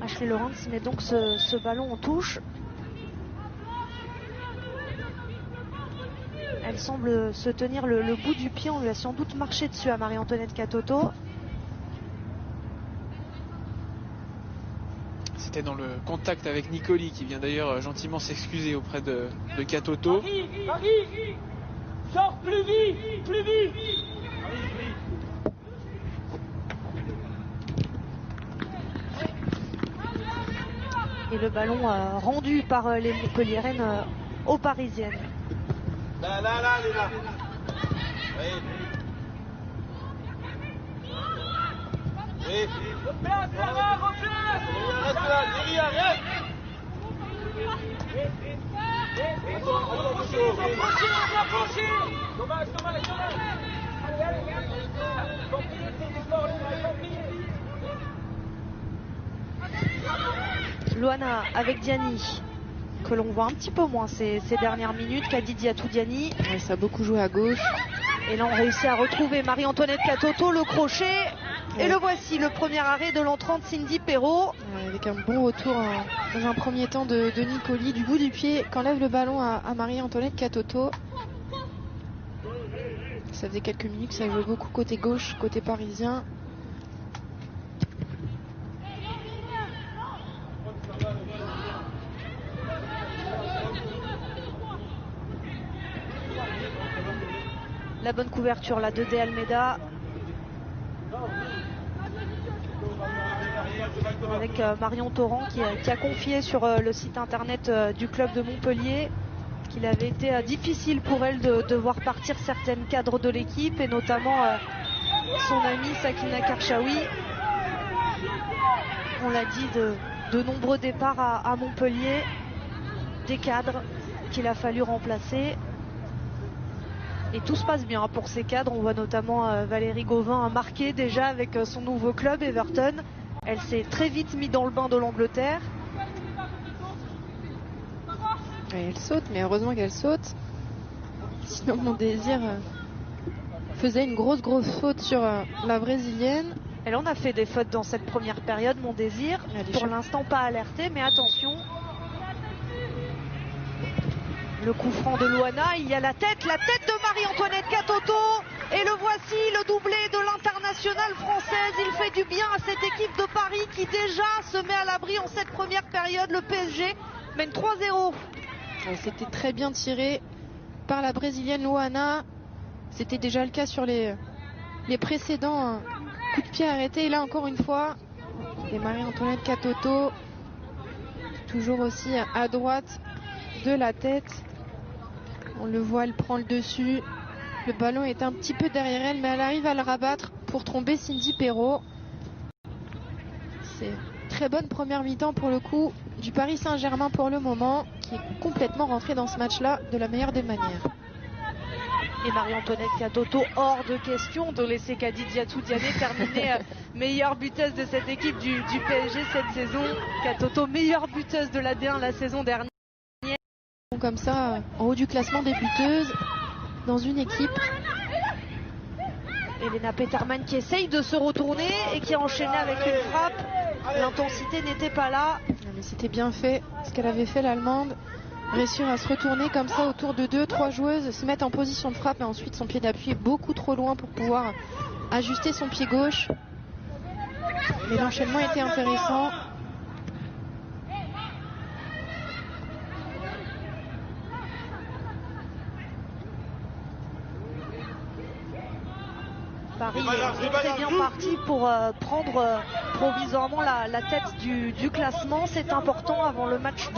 Ashley Lawrence met donc ce ballon en touche. Elle semble se tenir le bout du pied. On lui a sans doute marché dessus à Marie-Antoinette Katoto. C'était dans le contact avec Nicoli, qui vient d'ailleurs gentiment s'excuser auprès de Katoto. Marie, sors plus vite, plus vite. Et le ballon rendu par les Montpelliéraines aux Parisiennes. Là, elle est là. Oui. Oui. Replace, Clara, replace. Reste là, Lyria, reste. Approchez. Dommage. Luana avec Diani, que l'on voit un petit peu moins ces dernières minutes, Kadi Diatou-Diani. Ouais, ça a beaucoup joué à gauche. Et là on réussit à retrouver Marie-Antoinette Katoto, le crochet. Et le voici, le premier arrêt de l'entrante Cindy Perrault. Avec un bon retour dans un premier temps de Nicoli, du bout du pied, qu'enlève le ballon à Marie-Antoinette Katoto. Ça faisait quelques minutes que ça jouait beaucoup côté gauche, côté parisien. La bonne couverture là de De Almeida. Avec Marion Torrent qui a confié sur le site internet du club de Montpellier qu'il avait été difficile pour elle de devoir partir certaines cadres de l'équipe et notamment son amie Sakina Karchaoui. On l'a dit, de nombreux départs à Montpellier, des cadres qu'il a fallu remplacer. Et tout se passe bien pour ces cadres. On voit notamment Valérie Gauvin marquer déjà avec son nouveau club Everton. Elle s'est très vite mise dans le bain de l'Angleterre. Et elle saute, mais heureusement qu'elle saute. Sinon Mondésir faisait une grosse faute sur la brésilienne. Elle en a fait des fautes dans cette première période, Mondésir. Pour l'instant pas alertée, mais attention. Le coup franc de Luana, il y a la tête de Marie-Antoinette Katoto. Et le voici, le doublé de l'internationale française. Il fait du bien à cette équipe de Paris qui déjà se met à l'abri en cette première période. Le PSG mène 3-0. C'était très bien tiré par la brésilienne Luana. C'était déjà le cas sur les précédents coups de pied arrêtés. Et là encore une fois, et Marie-Antoinette Katoto, toujours aussi à droite de la tête. On le voit, elle prend le dessus. Le ballon est un petit peu derrière elle, mais elle arrive à le rabattre pour tromper Cindy Perrault. C'est très bonne première mi-temps pour le coup du Paris Saint-Germain pour le moment, qui est complètement rentré dans ce match-là de la meilleure des manières. Et Marie-Antoinette Katoto, hors de question de laisser Kadi Diatou-Diané terminer meilleure buteuse de cette équipe du PSG cette saison. Katoto, meilleure buteuse de la D1 la saison dernière. Comme ça, en haut du classement des buteuses, dans une équipe. Elena Peterman qui essaye de se retourner et qui a enchaîné avec une frappe l'intensité n'était pas là. Mais c'était bien fait ce qu'elle avait fait l'Allemande. Réussir à se retourner comme ça autour de 2-3 joueuses, se mettre en position de frappe et ensuite son pied d'appui est beaucoup trop loin pour pouvoir ajuster son pied gauche. Mais l'enchaînement était intéressant. Paris est très bien parti pour prendre provisoirement la tête du classement. C'est important avant le match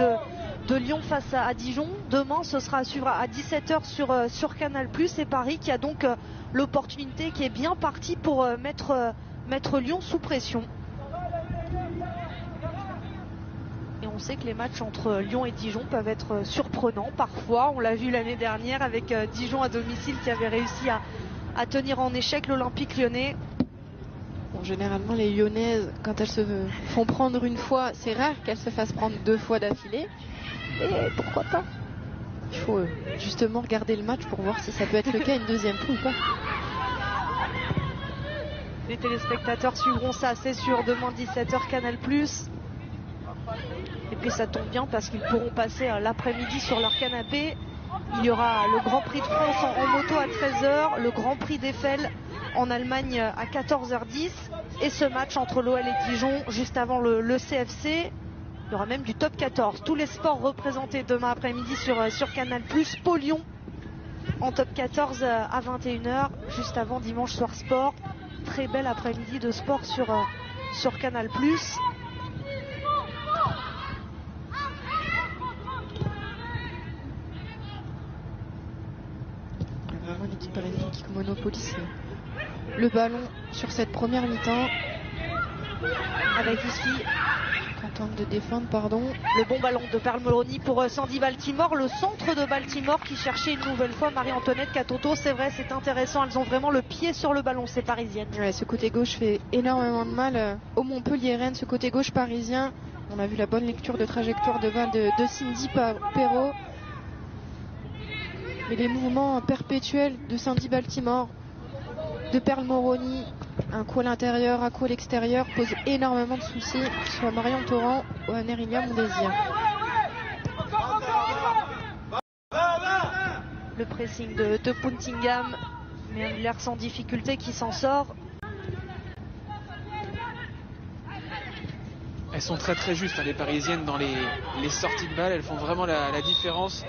de Lyon face à Dijon. Demain, ce sera à suivre à 17h sur Canal+. Et Paris qui a donc l'opportunité, qui est bien parti pour mettre Lyon sous pression. Et on sait que les matchs entre Lyon et Dijon peuvent être surprenants parfois. On l'a vu l'année dernière avec Dijon à domicile qui avait réussi à tenir en échec l'Olympique lyonnais. Bon, généralement, les Lyonnaises, quand elles se font prendre une fois, c'est rare qu'elles se fassent prendre 2 fois d'affilée. Et pourquoi pas? Il faut justement regarder le match pour voir si ça peut être le cas une deuxième fois ou pas. Les téléspectateurs suivront ça, c'est sûr, demain 17h Canal+. Et puis ça tombe bien parce qu'ils pourront passer l'après-midi sur leur canapé. Il y aura le Grand Prix de France en moto à 13h, le Grand Prix d'Eiffel en Allemagne à 14h10 et ce match entre l'OL et Dijon juste avant le CFC. Il y aura même du top 14. Tous les sports représentés demain après-midi sur Canal+. Pau Lyon en top 14 à 21h, juste avant Dimanche Soir Sport. Très bel après-midi de sport sur Canal+. Vraiment l'équipe parisienne qui monopolise le ballon sur cette première mi-temps. Avec ici tente de défendre, pardon. Le bon ballon de Pearl Moroni pour Sandy Baltimore, le centre de Baltimore qui cherchait une nouvelle fois Marie-Antoinette Catoto. C'est vrai, c'est intéressant, elles ont vraiment le pied sur le ballon, ces Parisiennes. Ouais, ce côté gauche fait énormément de mal au Montpellier-Rennes, ce côté gauche parisien. On a vu la bonne lecture de trajectoire de balle de Cindy Perrault. Mais les mouvements perpétuels de Sandy Baltimore, de Pearl Moroni, un coup à l'intérieur, un coup à l'extérieur, pose énormément de soucis, soit Marion Torrent ou à Nerilia Mondésir. Le pressing de Puntingham, mais l'air sans difficulté qui s'en sort. Elles sont très très justes, hein, les Parisiennes, dans les sorties de balles. Elles font vraiment la différence.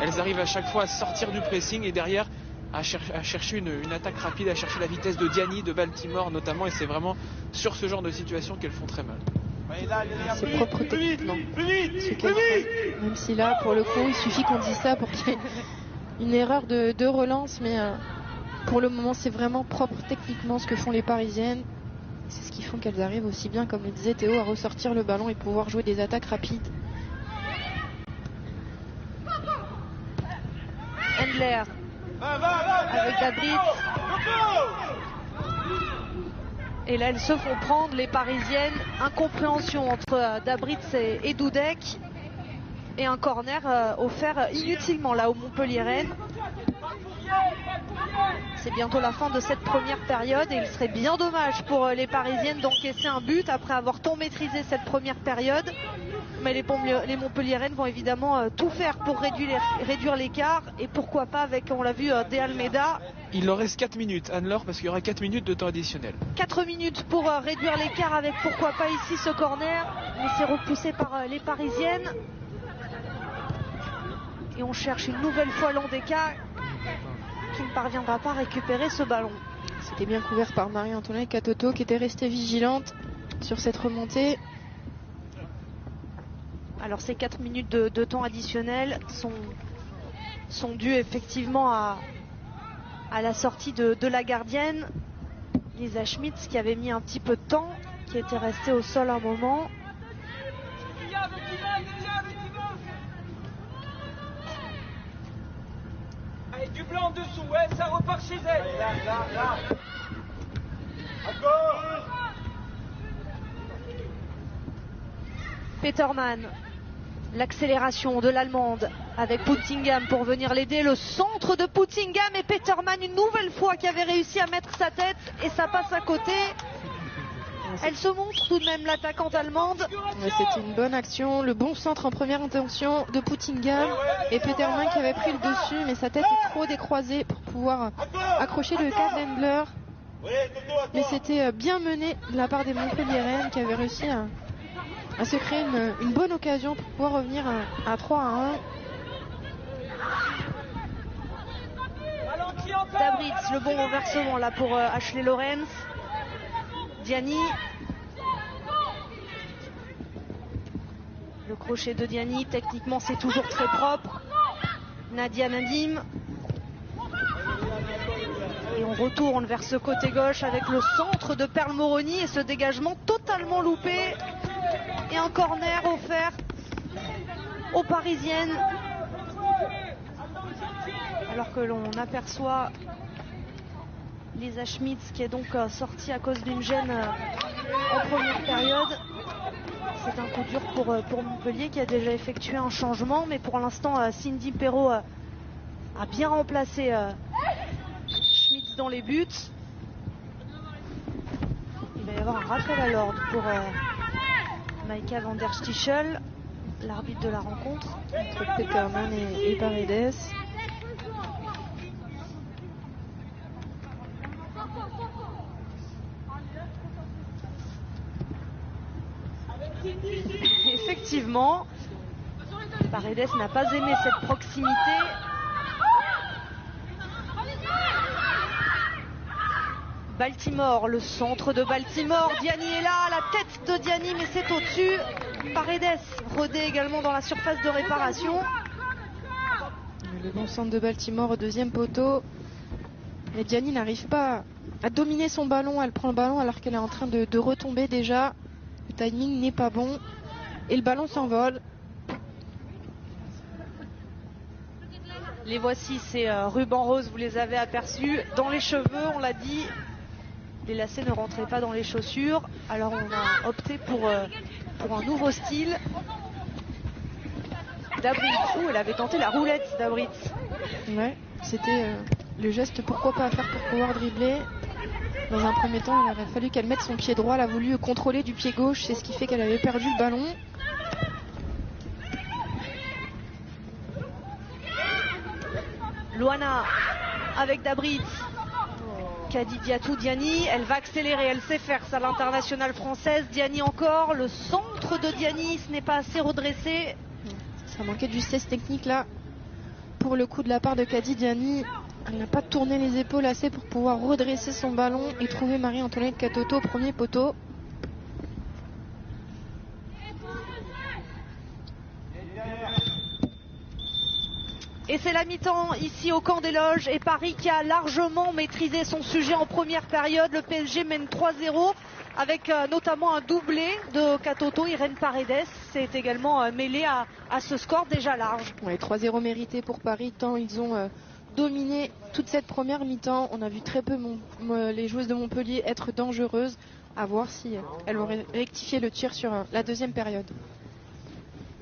Elles arrivent à chaque fois à sortir du pressing et derrière à chercher une attaque rapide, à chercher la vitesse de Diani, de Baltimore notamment. Et c'est vraiment sur ce genre de situation qu'elles font très mal. C'est propre techniquement, ce qu'elles font. Même si là, pour le coup, il suffit qu'on dise ça pour qu'il y ait une erreur de relance. Mais pour le moment, c'est vraiment propre techniquement ce que font les Parisiennes. C'est ce qui font qu'elles arrivent aussi bien, comme le disait Théo, à ressortir le ballon et pouvoir jouer des attaques rapides. Endler avec Dabritz. Et là, elles se font prendre, les Parisiennes. Incompréhension entre Dabritz et Dudek. Et un corner offert inutilement là au Montpellier-Rennes. C'est bientôt la fin de cette première période et il serait bien dommage pour les Parisiennes d'encaisser un but après avoir tant maîtrisé cette première période. Mais les Montpelliéraines vont évidemment tout faire pour réduire l'écart et pourquoi pas avec, on l'a vu, De Almeida. Il leur reste 4 minutes, Anne-Laure, parce qu'il y aura 4 minutes de temps additionnel. 4 minutes pour réduire l'écart avec pourquoi pas ici ce corner. Mais c'est repoussé par les Parisiennes. Et on cherche une nouvelle fois Landeka qui ne parviendra pas à récupérer ce ballon. C'était bien couvert par Marie-Antoinette Catoto qui était restée vigilante sur cette remontée. Alors ces 4 minutes de temps additionnel sont dues effectivement à la sortie de la gardienne, Lisa Schmitz, qui avait mis un petit peu de temps, qui était restée au sol un moment. Allez, du blanc en dessous, ouais, ça repart chez elle. Là. Encore. Petermann, l'accélération de l'Allemande avec Puntingham pour venir l'aider. Le centre de Puntingham et Petermann une nouvelle fois qui avait réussi à mettre sa tête et ça passe à côté. Elle se montre tout de même, l'attaquante allemande. C'était une bonne action. Le bon centre en première intention de Poutinga. Et Petermann qui avait pris le dessus, mais sa tête est trop décroisée pour pouvoir accrocher le cadre d'Endler. Mais c'était bien mené de la part des Montpelliéraines qui avaient réussi à se créer une bonne occasion pour pouvoir revenir à 3-1. Dabritz, le bon renversement là pour Ashley Lorenz. Diani. Le crochet de Diani, techniquement c'est toujours très propre. Nadia Nadim. Et on retourne vers ce côté gauche avec le centre de Perle Moroni et ce dégagement totalement loupé. Et un corner offert aux Parisiennes. Alors que l'on aperçoit Lisa Schmitz qui est donc sortie à cause d'une gêne en première période. C'est un coup dur pour Montpellier qui a déjà effectué un changement, mais pour l'instant Cindy Perrault a bien remplacé Schmitz dans les buts. Il va y avoir un rappel à l'ordre pour Maïka van der Stichel, l'arbitre de la rencontre. Entre Petermann et Paredes. Effectivement, Paredes n'a pas aimé cette proximité. Baltimore, le centre de Baltimore. Diani est là, la tête de Diani, mais c'est au-dessus. Paredes rodé également dans la surface de réparation. Le bon centre de Baltimore au deuxième poteau. Et Diani n'arrive pas à dominer son ballon. Elle prend le ballon alors qu'elle est en train de retomber déjà. Le timing n'est pas bon. Et le ballon s'envole. Les voici, ces rubans roses, vous les avez aperçus dans les cheveux, on l'a dit. Les lacets ne rentraient pas dans les chaussures. Alors on a opté pour un nouveau style. Dabritz, elle avait tenté la roulette, Dabritz. Ouais, c'était le geste pourquoi pas faire pour pouvoir dribbler. Dans un premier temps, il aurait fallu qu'elle mette son pied droit. Elle a voulu contrôler du pied gauche, c'est ce qui fait qu'elle avait perdu le ballon. Loana avec Dabritz. Kadidiatou Diani, elle va accélérer, elle sait faire ça, l'internationale française. Diani encore, le centre de Diani, ce n'est pas assez redressé. Ça manquait de justesse technique là. Pour le coup de la part de Kadi Diani, elle n'a pas tourné les épaules assez pour pouvoir redresser son ballon et trouver Marie-Antoinette Katoto au premier poteau. Et c'est la mi-temps ici au camp des loges et Paris qui a largement maîtrisé son sujet en première période. Le PSG mène 3-0 avec notamment un doublé de Katoto. Irène Paredes s'est également mêlée à ce score déjà large. Ouais, 3-0 mérité pour Paris tant ils ont dominé toute cette première mi-temps. On a vu très peu les joueuses de Montpellier être dangereuses. À voir si elles auraient rectifié le tir sur la deuxième période.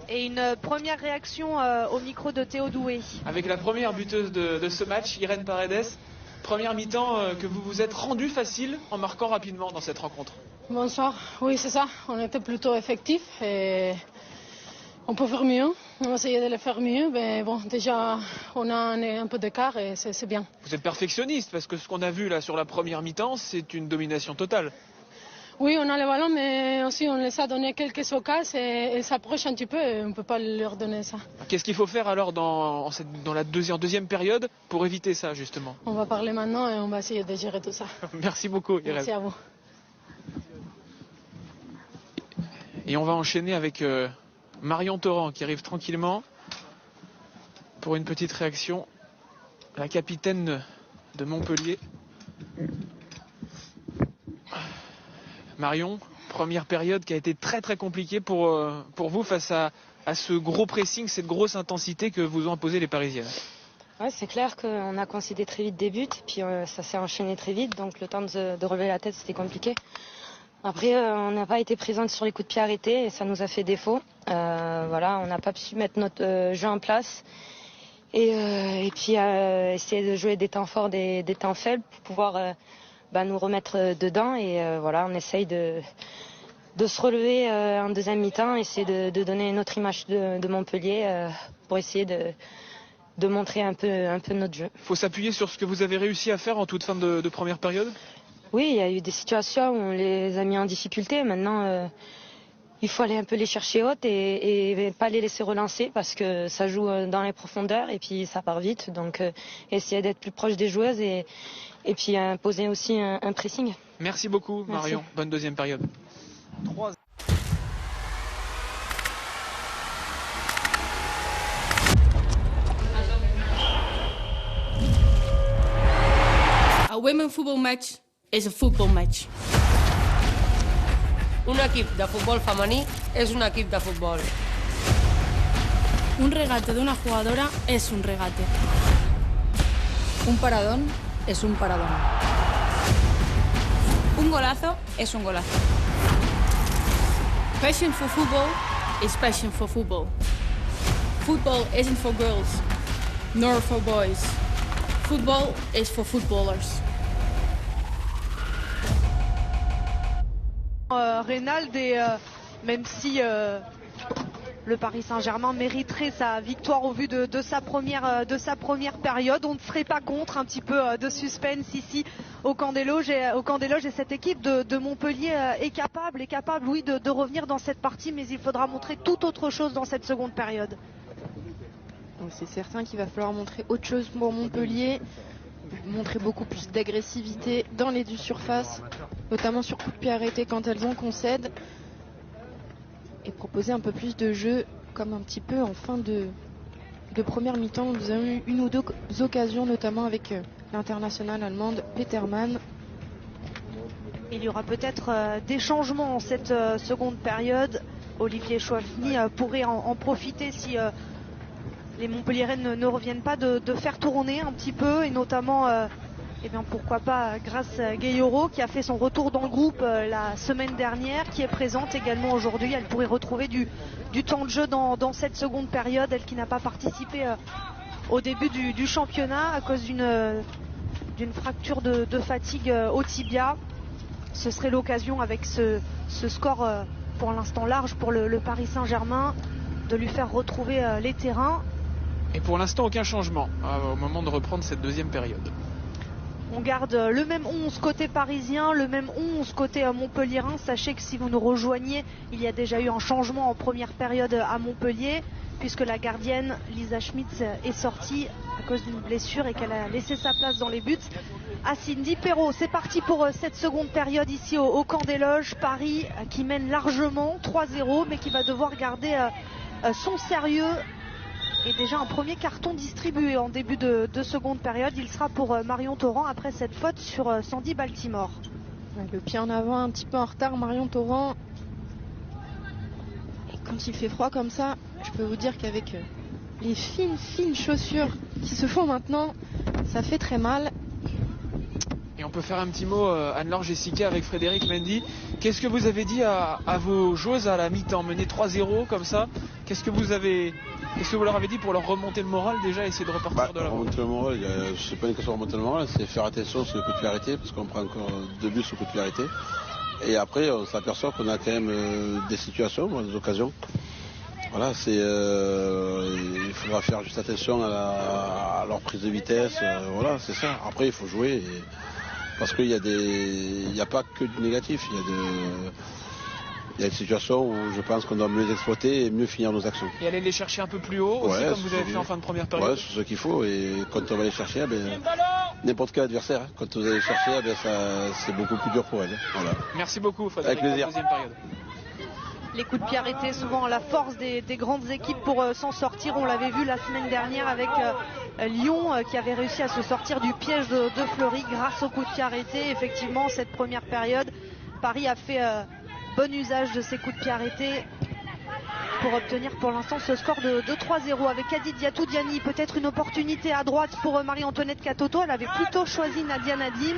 Et une première réaction au micro de Théo Doué. Avec la première buteuse de ce match, Irène Paredes, première mi-temps que vous vous êtes rendu facile en marquant rapidement dans cette rencontre. Bonsoir, oui c'est ça, on était plutôt effectifs et on peut faire mieux, on va essayer de le faire mieux, mais bon déjà on a un peu d'écart et c'est bien. Vous êtes perfectionniste parce que ce qu'on a vu là sur la première mi-temps, c'est une domination totale. Oui, on a le ballon, mais aussi on les a donné quelques occasions et ils s'approchent un petit peu et on ne peut pas leur donner ça. Qu'est-ce qu'il faut faire alors dans la deuxième période pour éviter ça justement? On va parler maintenant et on va essayer de gérer tout ça. Merci beaucoup Irène. Merci à vous. Et on va enchaîner avec Marion Torrent qui arrive tranquillement pour une petite réaction. La capitaine de Montpellier. Marion, première période qui a été très très compliquée pour vous face à ce gros pressing, cette grosse intensité que vous ont imposé les Parisiennes. Ouais, c'est clair qu'on a concédé très vite des buts, puis ça s'est enchaîné très vite, donc le temps de relever la tête c'était compliqué. Après on n'a pas été présente sur les coups de pied arrêtés et ça nous a fait défaut. Voilà, on n'a pas su mettre notre jeu en place et puis essayer de jouer des temps forts, des temps faibles pour pouvoir nous remettre dedans. Et voilà, on essaye de se relever en deuxième mi-temps, essayer de donner une autre image de Montpellier pour essayer de montrer un peu notre jeu. Il faut s'appuyer sur ce que vous avez réussi à faire en toute fin de première période? Oui, il y a eu des situations où on les a mis en difficulté. Maintenant, il faut aller un peu les chercher hautes et pas les laisser relancer parce que ça joue dans les profondeurs et puis ça part vite. Donc, essayer d'être plus proche des joueuses et puis poser aussi un pressing. Merci beaucoup, Marion. Merci. Bonne deuxième période. A women's football match is a football match. Un equip de futbol femení és un equip de futbol. Un regate de una jugadora es un regate. Un paradón es un paradón. Un golazo es un golazo. Passion for football is passion for football. Football isn't for girls, nor for boys. Football is for footballers. Reynald, et même si le Paris Saint-Germain mériterait sa victoire au vu de sa première période, on ne serait pas contre un petit peu de suspense ici au camp des Loges, et cette équipe de Montpellier est capable oui, de revenir dans cette partie, mais il faudra montrer tout autre chose dans cette seconde période. C'est certain qu'il va falloir montrer autre chose pour Montpellier, montrer beaucoup plus d'agressivité dans les deux surfaces, notamment sur coup de pied arrêté quand elles en concèdent, et proposer un peu plus de jeu, comme un petit peu en fin de première mi-temps. Nous avons eu une ou deux occasions, notamment avec l'internationale allemande Petermann. Il y aura peut-être des changements en cette seconde période. Olivier Chouafny pourrait en profiter si les Montpelliéraines ne reviennent pas, de faire tourner un petit peu, et notamment pourquoi pas Grace Gayoro, qui a fait son retour dans le groupe la semaine dernière, qui est présente également aujourd'hui. Elle pourrait retrouver du temps de jeu dans cette seconde période, elle qui n'a pas participé au début du championnat à cause d'une fracture de fatigue au tibia. Ce serait l'occasion, avec ce score pour l'instant large pour le Paris Saint-Germain, de lui faire retrouver les terrains. Et pour l'instant, aucun changement au moment de reprendre cette deuxième période. On garde le même 11 côté parisien, le même 11 côté montpelliérain. Sachez que si vous nous rejoignez, il y a déjà eu un changement en première période à Montpellier, puisque la gardienne Lisa Schmitz est sortie à cause d'une blessure et qu'elle a laissé sa place dans les buts à Cindy Perrault. C'est parti pour cette seconde période ici au camp des Loges. Paris qui mène largement 3-0, mais qui va devoir garder son sérieux. Et déjà un premier carton distribué en début de seconde période. Il sera pour Marion Torrent après cette faute sur Sandy Baltimore. Le pied en avant, un petit peu en retard, Marion Torrent. Et quand il fait froid comme ça, je peux vous dire qu'avec les fines chaussures qui se font maintenant, ça fait très mal. Et on peut faire un petit mot, Anne-Laure, Jessica, avec Frédéric Mendy. Qu'est-ce que vous avez dit à vos joueuses à la mi-temps, menées 3-0 comme ça? Qu'est-ce que vous leur avez dit pour leur remonter le moral, déjà, essayer de repartir de là? Remonter le moral, c'est pas une question de remonter le moral, c'est faire attention sur le coup de pied arrêté, parce qu'on prend encore 2 buts sur le coup de pied arrêté. Et après, on s'aperçoit qu'on a quand même des situations, des occasions. Voilà, il faudra faire juste attention à leur prise de vitesse. Voilà, c'est ça. Après, il faut jouer. Parce qu'il n'y a pas que du négatif. Il y a des situations où je pense qu'on doit mieux exploiter et mieux finir nos actions. Et aller les chercher un peu plus haut aussi, comme vous avez fait en fin de première période. Ouais, c'est ce qu'il faut. Et quand on va les chercher, n'importe quel adversaire, quand vous allez les chercher, c'est beaucoup plus dur pour elle. Voilà. Merci beaucoup, Frédéric. Avec plaisir. Deuxième période. Les coups de pied arrêtés, souvent la force des grandes équipes pour s'en sortir. On l'avait vu la semaine dernière avec Lyon qui avait réussi à se sortir du piège de Fleury grâce aux coups de pied arrêtés. Effectivement, cette première période, Paris a fait bon usage de ces coups de pied arrêtés pour obtenir pour l'instant ce score de 3-0. Avec Adi Diatou-Diani, peut-être une opportunité à droite pour Marie-Antoinette Katoto. Elle avait plutôt choisi Nadia Nadim.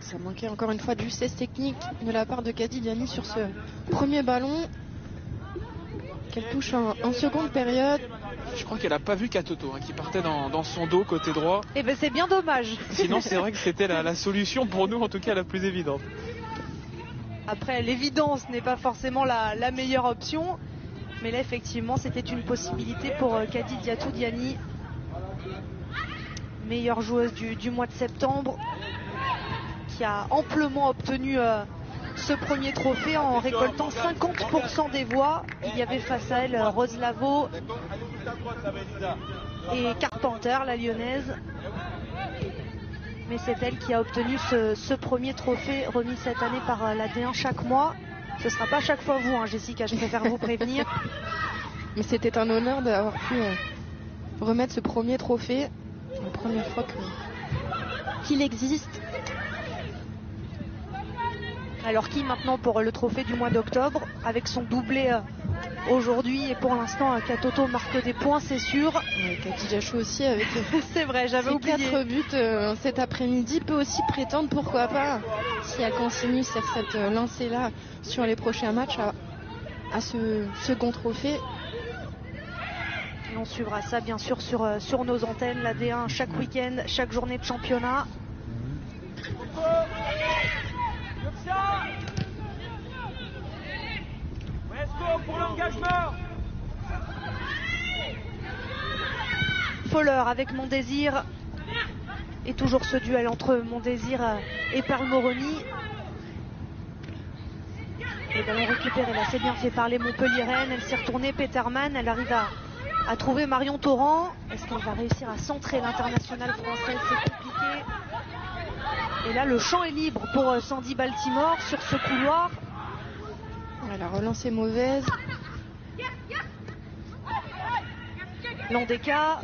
Ça manquait encore une fois de justesse technique de la part de Kadi Diani sur ce premier ballon. qu'elle touche en seconde période. Je crois qu'elle n'a pas vu Katoto qui partait dans son dos côté droit. Et ben c'est bien dommage. Sinon c'est vrai que c'était la solution pour nous, en tout cas la plus évidente. Après, l'évidence n'est pas forcément la meilleure option. Mais là, effectivement, c'était une possibilité pour Kadi Diatou Diani, meilleure joueuse du mois de septembre, qui a amplement obtenu ce premier trophée en récoltant 50% des voix. Il y avait face à elle Rose Lavaux et Carpenter, la lyonnaise. Mais c'est elle qui a obtenu ce premier trophée remis cette année par la D1 chaque mois. Ce ne sera pas chaque fois vous, Jessica, je préfère vous prévenir. Mais c'était un honneur d'avoir pu remettre ce premier trophée. La première fois qu'il existe. Alors qui maintenant pour le trophée du mois d'octobre, avec son doublé aujourd'hui, et pour l'instant Katoto marque des points, c'est sûr. Kadi Diatou aussi avec c'est vrai, j'avais oublié 4 buts cet après-midi, peut aussi prétendre, pourquoi pas, si elle continue sur cette lancée-là sur les prochains matchs, à ce second trophée. Et on suivra ça bien sûr sur nos antennes, la D1 chaque week-end, chaque journée de championnat. Pour l'engagement. Fowler avec Mondésir. Et toujours ce duel entre Mondésir et Pearl Moroni. Le ballon récupéré, là c'est bien fait par les Montpelliéraines. Elle s'est retournée, Peterman, elle arrive à trouver Marion Torrent. Est-ce qu'elle va réussir à centrer l'internationale française? C'est compliqué. Et là le champ est libre pour Sandy Baltimore sur ce couloir. La relance est mauvaise. Landeka.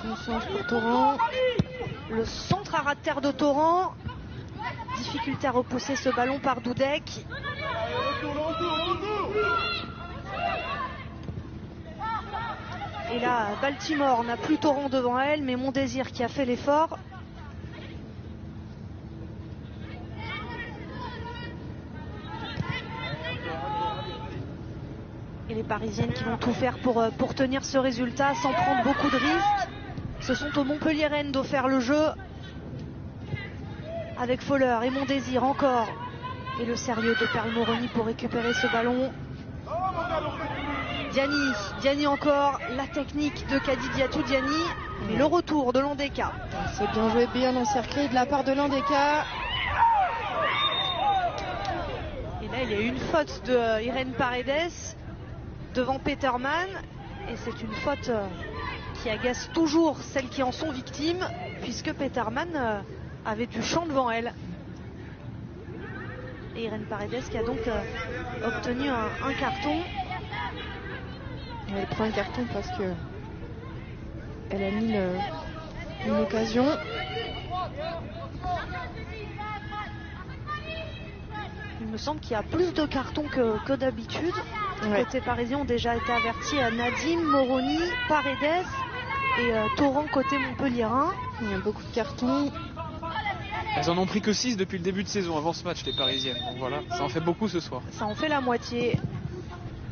Bon sens pour Torrent. Le centre à ras de terre de Torrent. Difficulté à repousser ce ballon par Dudek. Et là, Baltimore n'a plus Torrent devant elle, mais Mondésir qui a fait l'effort. Et les Parisiennes qui vont tout faire pour tenir ce résultat sans prendre beaucoup de risques. Ce sont aux Montpelliéraines d'où faire le jeu. Avec Fowler et Mondésir encore. Et le sérieux de Pearl Moroni pour récupérer ce ballon. Diani encore. La technique de Kadi Diatou Diani. Et le retour de Landeka. C'est bien joué, bien encerclé de la part de Landeka. Et là, il y a eu une faute de Irène Paredes devant Peterman, et c'est une faute qui agace toujours celles qui en sont victimes, puisque Peterman avait du champ devant elle. Et Irène Paredes qui a donc obtenu un carton. Elle prend un carton parce que elle a mis une occasion. Il me semble qu'il y a plus de cartons que d'habitude. Ouais. Côté parisien ont déjà été avertis à Nadim, Moroni, Paredes et Torrent côté montpelliérain. Il y a beaucoup de cartons. Elles en ont pris que 6 depuis le début de saison avant ce match, les Parisiennes. Donc voilà, ça en fait beaucoup ce soir. Ça en fait la moitié.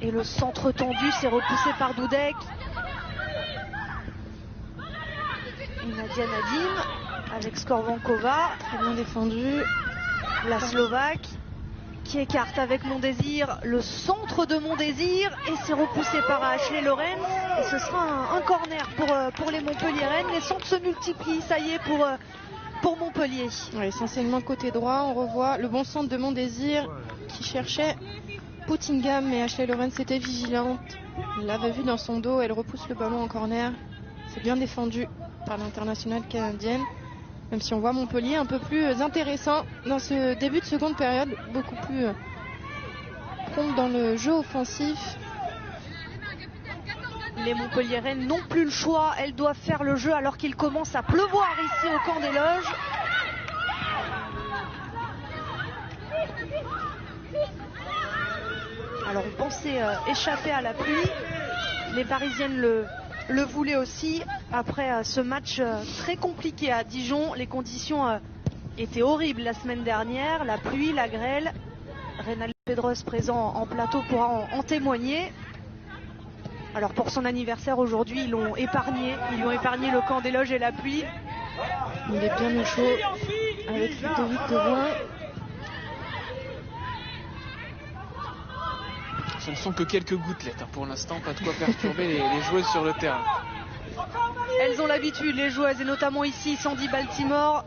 Et le centre tendu, c'est repoussé par Dudek. Et Nadia Nadim avec Skorvankova. Très bien défendu. La Slovaque qui écarte avec Mondésir. Le centre de Mondésir. Et c'est repoussé par Ashley Lorenz. Et ce sera un corner pour les Montpelliéraines. Les centres se multiplient, ça y est, pour Montpellier. Ouais, essentiellement côté droit, on revoit le bon centre de Mondésir qui cherchait Puttingham, mais Ashley Lorenz était vigilante. Elle l'avait vu dans son dos, elle repousse le ballon en corner. C'est bien défendu par l'internationale canadienne. Même si on voit Montpellier un peu plus intéressant dans ce début de seconde période, beaucoup plus prompt dans le jeu offensif. Les Montpelliéraines n'ont plus le choix, elles doivent faire le jeu alors qu'il commence à pleuvoir ici au camp des loges. Alors on pensait échapper à la pluie, les Parisiennes le voulaient aussi. Après ce match très compliqué à Dijon, les conditions étaient horribles la semaine dernière, la pluie, la grêle. Pedros présent en plateau pourra en témoigner. Alors pour son anniversaire aujourd'hui, ils lui ont épargné le camp des loges et la pluie. Il est bien au chaud avec Ludovic Derouin. Ce ne sont que quelques gouttelettes pour l'instant, pas de quoi perturber les joueuses sur le terrain. Elles ont l'habitude, les joueuses, et notamment ici Sandy Baltimore.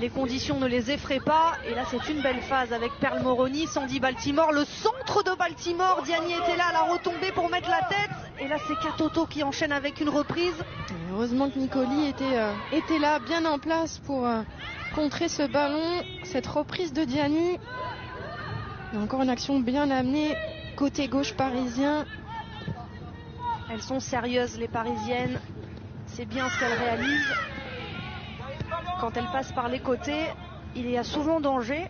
Les conditions ne les effraient pas. Et là, c'est une belle phase avec Pearl Moroni, Sandy Baltimore, le centre de Baltimore. Diani était là à la retombée pour mettre la tête. Et là, c'est Katoto qui enchaîne avec une reprise. Et heureusement que Nicoli était là, bien en place pour contrer ce ballon. Cette reprise de Diani. Et encore une action bien amenée côté gauche parisien. Elles sont sérieuses, les Parisiennes. C'est bien ce qu'elles réalisent. Quand elles passent par les côtés, il y a souvent danger.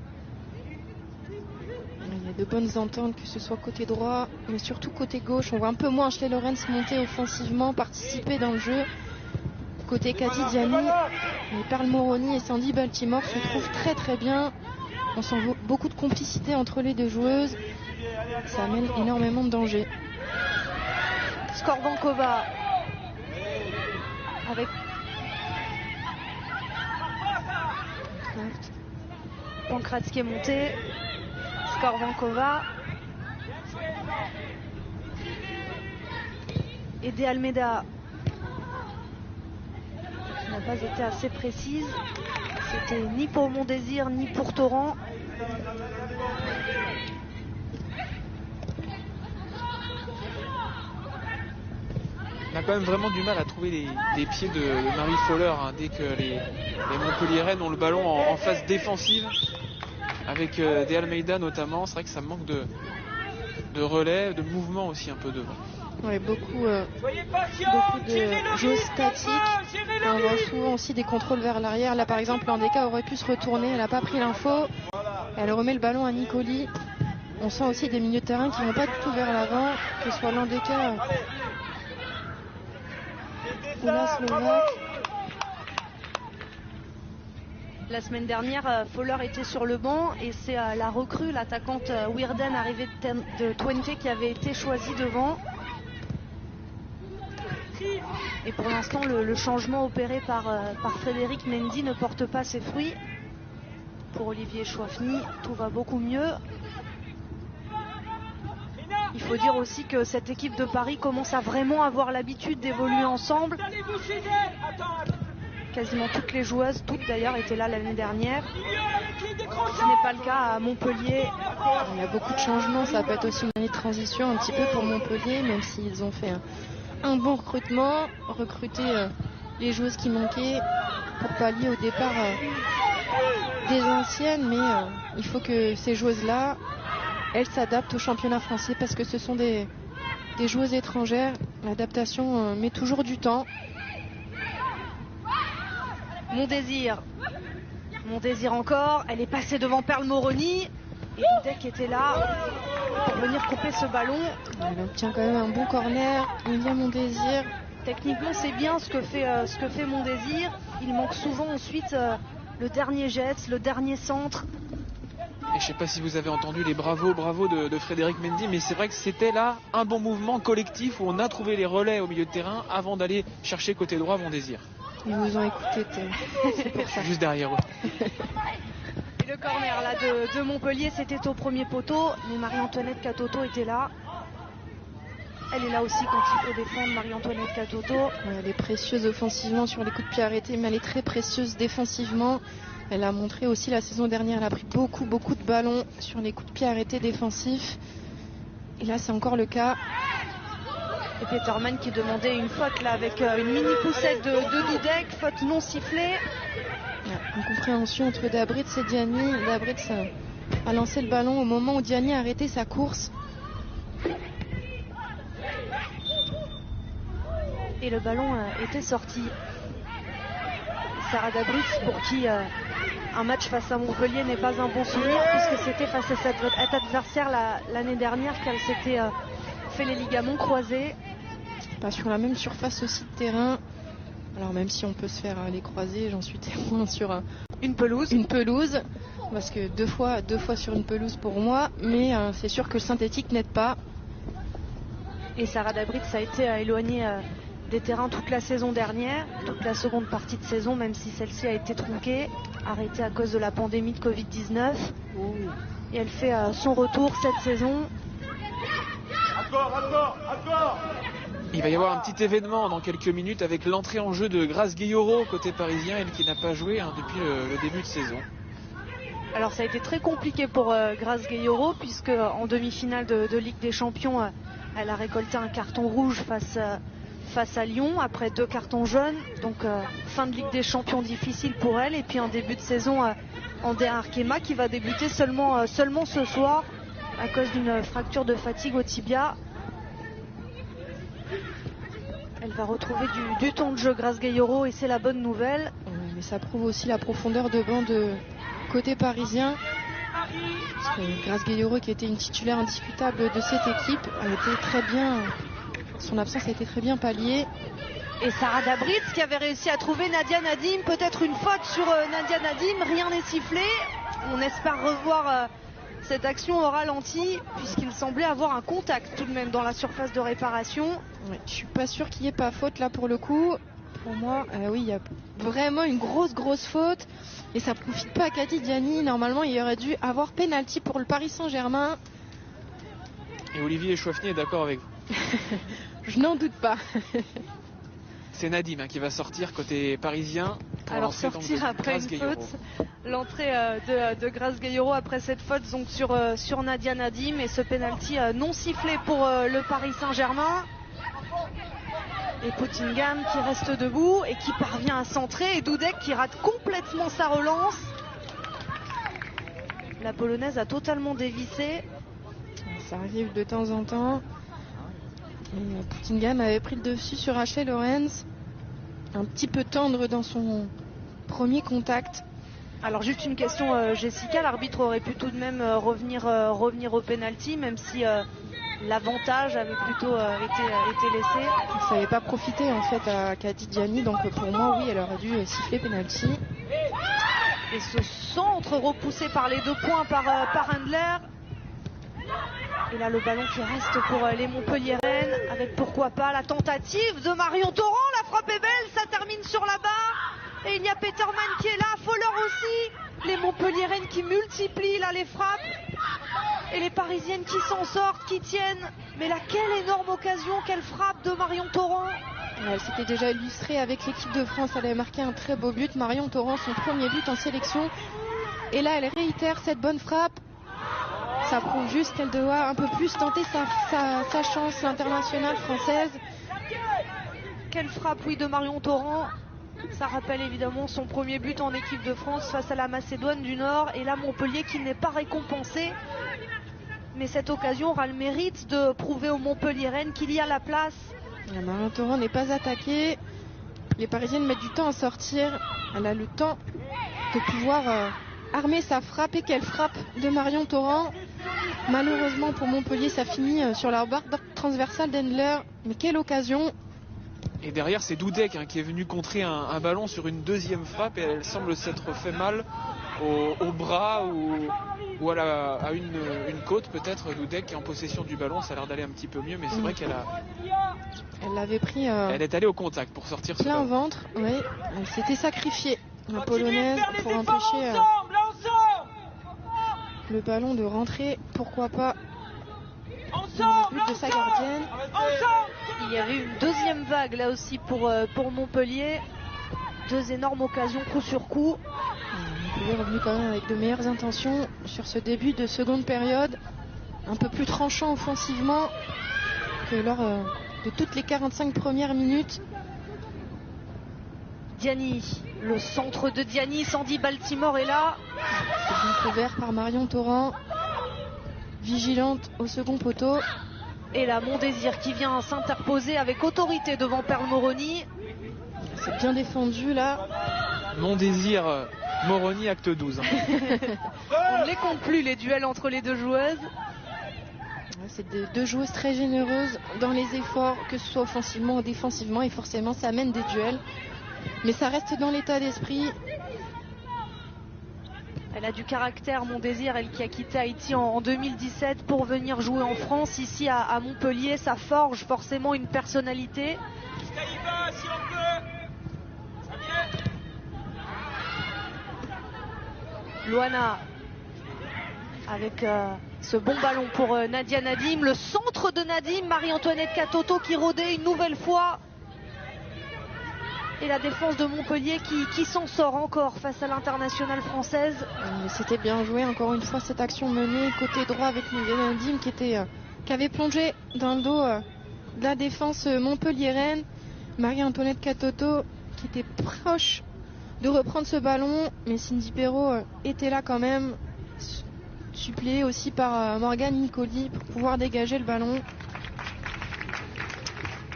Il y a de bonnes ententes, que ce soit côté droit, mais surtout côté gauche. On voit un peu moins Ashley Lorenz monter offensivement, participer dans le jeu. Côté Kati Diani, les Pearl Moroni et Sandy Baltimore se trouvent très très bien. On sent beaucoup de complicité entre les deux joueuses. Ça amène énormément de danger. Skorbankova avec Pancrate qui est monté. Skorbankova et De Almeida qui n'a pas été assez précise. C'était ni pour Mondésir ni pour Torrent. On a quand même vraiment du mal à trouver les pieds de Marie Fowler dès que les Montpelliéraines ont le ballon en phase défensive, avec De Almeida notamment. C'est vrai que ça manque de relais, de mouvement aussi un peu devant. Ouais, beaucoup de jeux statiques. On voit souvent aussi des contrôles vers l'arrière. Là par exemple, Landeka aurait pu se retourner, elle n'a pas pris l'info. Elle remet le ballon à Nicoli. On sent aussi des milieux de terrain qui ne vont pas du tout vers l'avant, que ce soit Landeka ou la Slovaque. La semaine dernière, Fowler était sur le banc et c'est la recrue, l'attaquante Weirden arrivée de Twente qui avait été choisie devant. Et pour l'instant, le changement opéré par Frédéric Mendy ne porte pas ses fruits. Pour Olivier Chouafny, tout va beaucoup mieux. Il faut dire aussi que cette équipe de Paris commence à vraiment avoir l'habitude d'évoluer ensemble. Quasiment toutes les joueuses, toutes d'ailleurs, étaient là l'année dernière. Ce n'est pas le cas à Montpellier. Il y a beaucoup de changements, ça peut être aussi une année de transition un petit peu pour Montpellier, même s'ils ont fait un bon recrutement, recruter les joueuses qui manquaient pour pallier au départ des anciennes, mais il faut que ces joueuses-là, elles s'adaptent au championnat français parce que ce sont des joueuses étrangères. L'adaptation met toujours du temps. Mondésir encore, elle est passée devant Pearl Moroni et Dudek était là pour venir couper ce ballon. Elle obtient quand même un bon corner. Emilia Mondésir. Techniquement c'est bien ce que fait Mondésir. Il manque souvent ensuite le dernier geste, le dernier centre. Et je ne sais pas si vous avez entendu les bravos de Frédéric Mendy, mais c'est vrai que c'était là un bon mouvement collectif où on a trouvé les relais au milieu de terrain avant d'aller chercher côté droit Mondésir. Ils vous ont écouté, c'est pour ça. Juste derrière eux. Et le corner là de Montpellier, c'était au premier poteau, mais Marie-Antoinette Katoto était là. Elle est là aussi quand il faut défendre, Marie-Antoinette Katoto. Ouais, elle est précieuse offensivement sur les coups de pied arrêtés, mais elle est très précieuse défensivement. Elle a montré aussi la saison dernière, elle a pris beaucoup de ballons sur les coups de pied arrêtés défensifs. Et là, c'est encore le cas. Et Peterman qui demandait une faute là avec une mini poussette de Dudek, faute non sifflée. Une compréhension entre Dabritz et Diani. Dabritz a lancé le ballon au moment où Diani a arrêté sa course. Et le ballon était sorti. Sarah Dabritz pour qui un match face à Montpellier n'est pas un bon souvenir puisque c'était face à cet adversaire l'année dernière qu'elle s'était fait les ligaments croisés. Pas sur la même surface aussi de terrain. Alors même si on peut se faire les croisés, j'en suis témoin sur une pelouse. parce que deux fois sur une pelouse pour moi, mais c'est sûr que le synthétique n'aide pas. Et Sarah Dabritz a été éloignée des terrains toute la saison dernière, toute la seconde partie de saison, même si celle-ci a été tronquée, arrêtée à cause de la pandémie de Covid-19. Et elle fait son retour cette saison. Il va y avoir un petit événement dans quelques minutes avec l'entrée en jeu de Grace Gueyoro côté parisien, elle qui n'a pas joué depuis le début de saison. Alors ça a été très compliqué pour Grace Gueyoro, puisque en demi-finale de Ligue des Champions, elle a récolté un carton rouge face à Lyon après 2 cartons jaunes. Donc fin de Ligue des Champions difficile pour elle, et puis un début de saison en D1 Arkema qui va débuter seulement ce soir à cause d'une fracture de fatigue au tibia. Elle va retrouver du temps de jeu, Grace Gueyoro, et c'est la bonne nouvelle. Mais ça prouve aussi la profondeur de banc de côté parisien. Parce que Grace Gueyoro, qui était une titulaire indiscutable de cette équipe, a été très bien. Son absence a été très bien palliée. Et Sarah Dabritz qui avait réussi à trouver Nadia Nadim, peut-être une faute sur Nadia Nadim, rien n'est sifflé. On espère revoir cette action au ralenti, puisqu'il semblait avoir un contact tout de même dans la surface de réparation. Ouais, je suis pas sûre qu'il n'y ait pas faute là pour le coup. Pour moi, oui, il y a vraiment une grosse faute. Et ça profite pas à Kati Diani. Normalement, il aurait dû avoir pénalty pour le Paris Saint-Germain. Et Olivier Chouafny est d'accord avec vous? Je n'en doute pas. C'est Nadim qui va sortir côté parisien. Alors sortir après une faute, l'entrée de Grace Gueyoro après cette faute donc sur Nadia Nadim, et ce penalty non sifflé pour le Paris Saint-Germain. Et Puttingham qui reste debout et qui parvient à centrer, et Dudek qui rate complètement sa relance. La Polonaise a totalement dévissé. Ça arrive de temps en temps. Et Puttingham avait pris le dessus sur Ashley Lorenz, un petit peu tendre dans son premier contact. Alors juste une question, Jessica, l'arbitre aurait pu tout de même revenir au penalty, même si l'avantage avait plutôt été laissé. Ça n'avait pas profité en fait à Kati Diani, donc pour moi oui, elle aurait dû siffler penalty. Et ce centre repoussé par les 2 points par Handler. Et là le ballon qui reste pour les Montpelliéraines, avec pourquoi pas la tentative de Marion Torrent. La frappe est belle, ça termine sur la barre. Et il y a Peterman qui est là, Foller aussi. Les Montpelliéraines qui multiplient là les frappes. Et les Parisiennes qui s'en sortent, qui tiennent. Mais là, quelle énorme occasion, quelle frappe de Marion Torrent. Elle s'était déjà illustrée avec l'équipe de France, elle avait marqué un très beau but. Marion Torrent, son premier but en sélection. Et là, elle réitère cette bonne frappe. Ça prouve juste qu'elle doit un peu plus tenter sa chance, l'internationale française. Quelle frappe, oui, de Marion Torrent. Ça rappelle évidemment son premier but en équipe de France face à la Macédoine du Nord. Et là, Montpellier qui n'est pas récompensé. Mais cette occasion aura le mérite de prouver aux Montpelliéraines qu'il y a la place. Marion Torrent n'est pas attaquée. Les Parisiennes mettent du temps à sortir. Elle a le temps de pouvoir armer sa frappe. Et quelle frappe de Marion Torrent. Malheureusement pour Montpellier, ça finit sur la barre transversale d'Hendler. Mais quelle occasion. Et derrière, c'est Dudek qui est venu contrer un ballon sur une deuxième frappe, et elle semble s'être fait mal au bras ou à une côte peut-être. Dudek qui est en possession du ballon, ça a l'air d'aller un petit peu mieux, mais c'est vrai qu'elle l'avait pris. Elle est allée au contact pour sortir plein ce ventre, oui. Elle s'était sacrifiée, la Polonaise, pour empêcher le ballon de rentrer, pourquoi pas, dans le but de sa gardienne. Il y avait une deuxième vague là aussi pour Montpellier. 2 énormes occasions coup sur coup. Montpellier est revenu quand même avec de meilleures intentions sur ce début de seconde période. Un peu plus tranchant offensivement que lors de toutes les 45 premières minutes. Diani, le centre de Diani, Sandy Baltimore est là. C'est bien couvert par Marion Torrent. Vigilante au second poteau. Et là, Mondésir qui vient s'interposer avec autorité devant Perle Moroni. C'est bien défendu là. Mondésir, Moroni, acte 12. On ne les compte plus, les duels entre les 2 joueuses. C'est 2 joueuses très généreuses dans les efforts, que ce soit offensivement ou défensivement. Et forcément, ça amène des duels. Mais ça reste dans l'état d'esprit. Elle a du caractère, Mon Désir, elle qui a quitté Haïti en 2017 pour venir jouer en France, ici à Montpellier. Ça forge forcément une personnalité. Loana avec ce bon ballon pour Nadia Nadim. Le centre de Nadim, Marie-Antoinette Katoto qui rôdait une nouvelle fois. Et la défense de Montpellier qui s'en sort encore face à l'internationale française. C'était bien joué, encore une fois, cette action menée côté droit avec Nadia Nadim qui avait plongé dans le dos de la défense montpelliéraine. Marie-Antoinette Katoto qui était proche de reprendre ce ballon, mais Cindy Perrault était là quand même, suppléée aussi par Morgane Nicoli pour pouvoir dégager le ballon.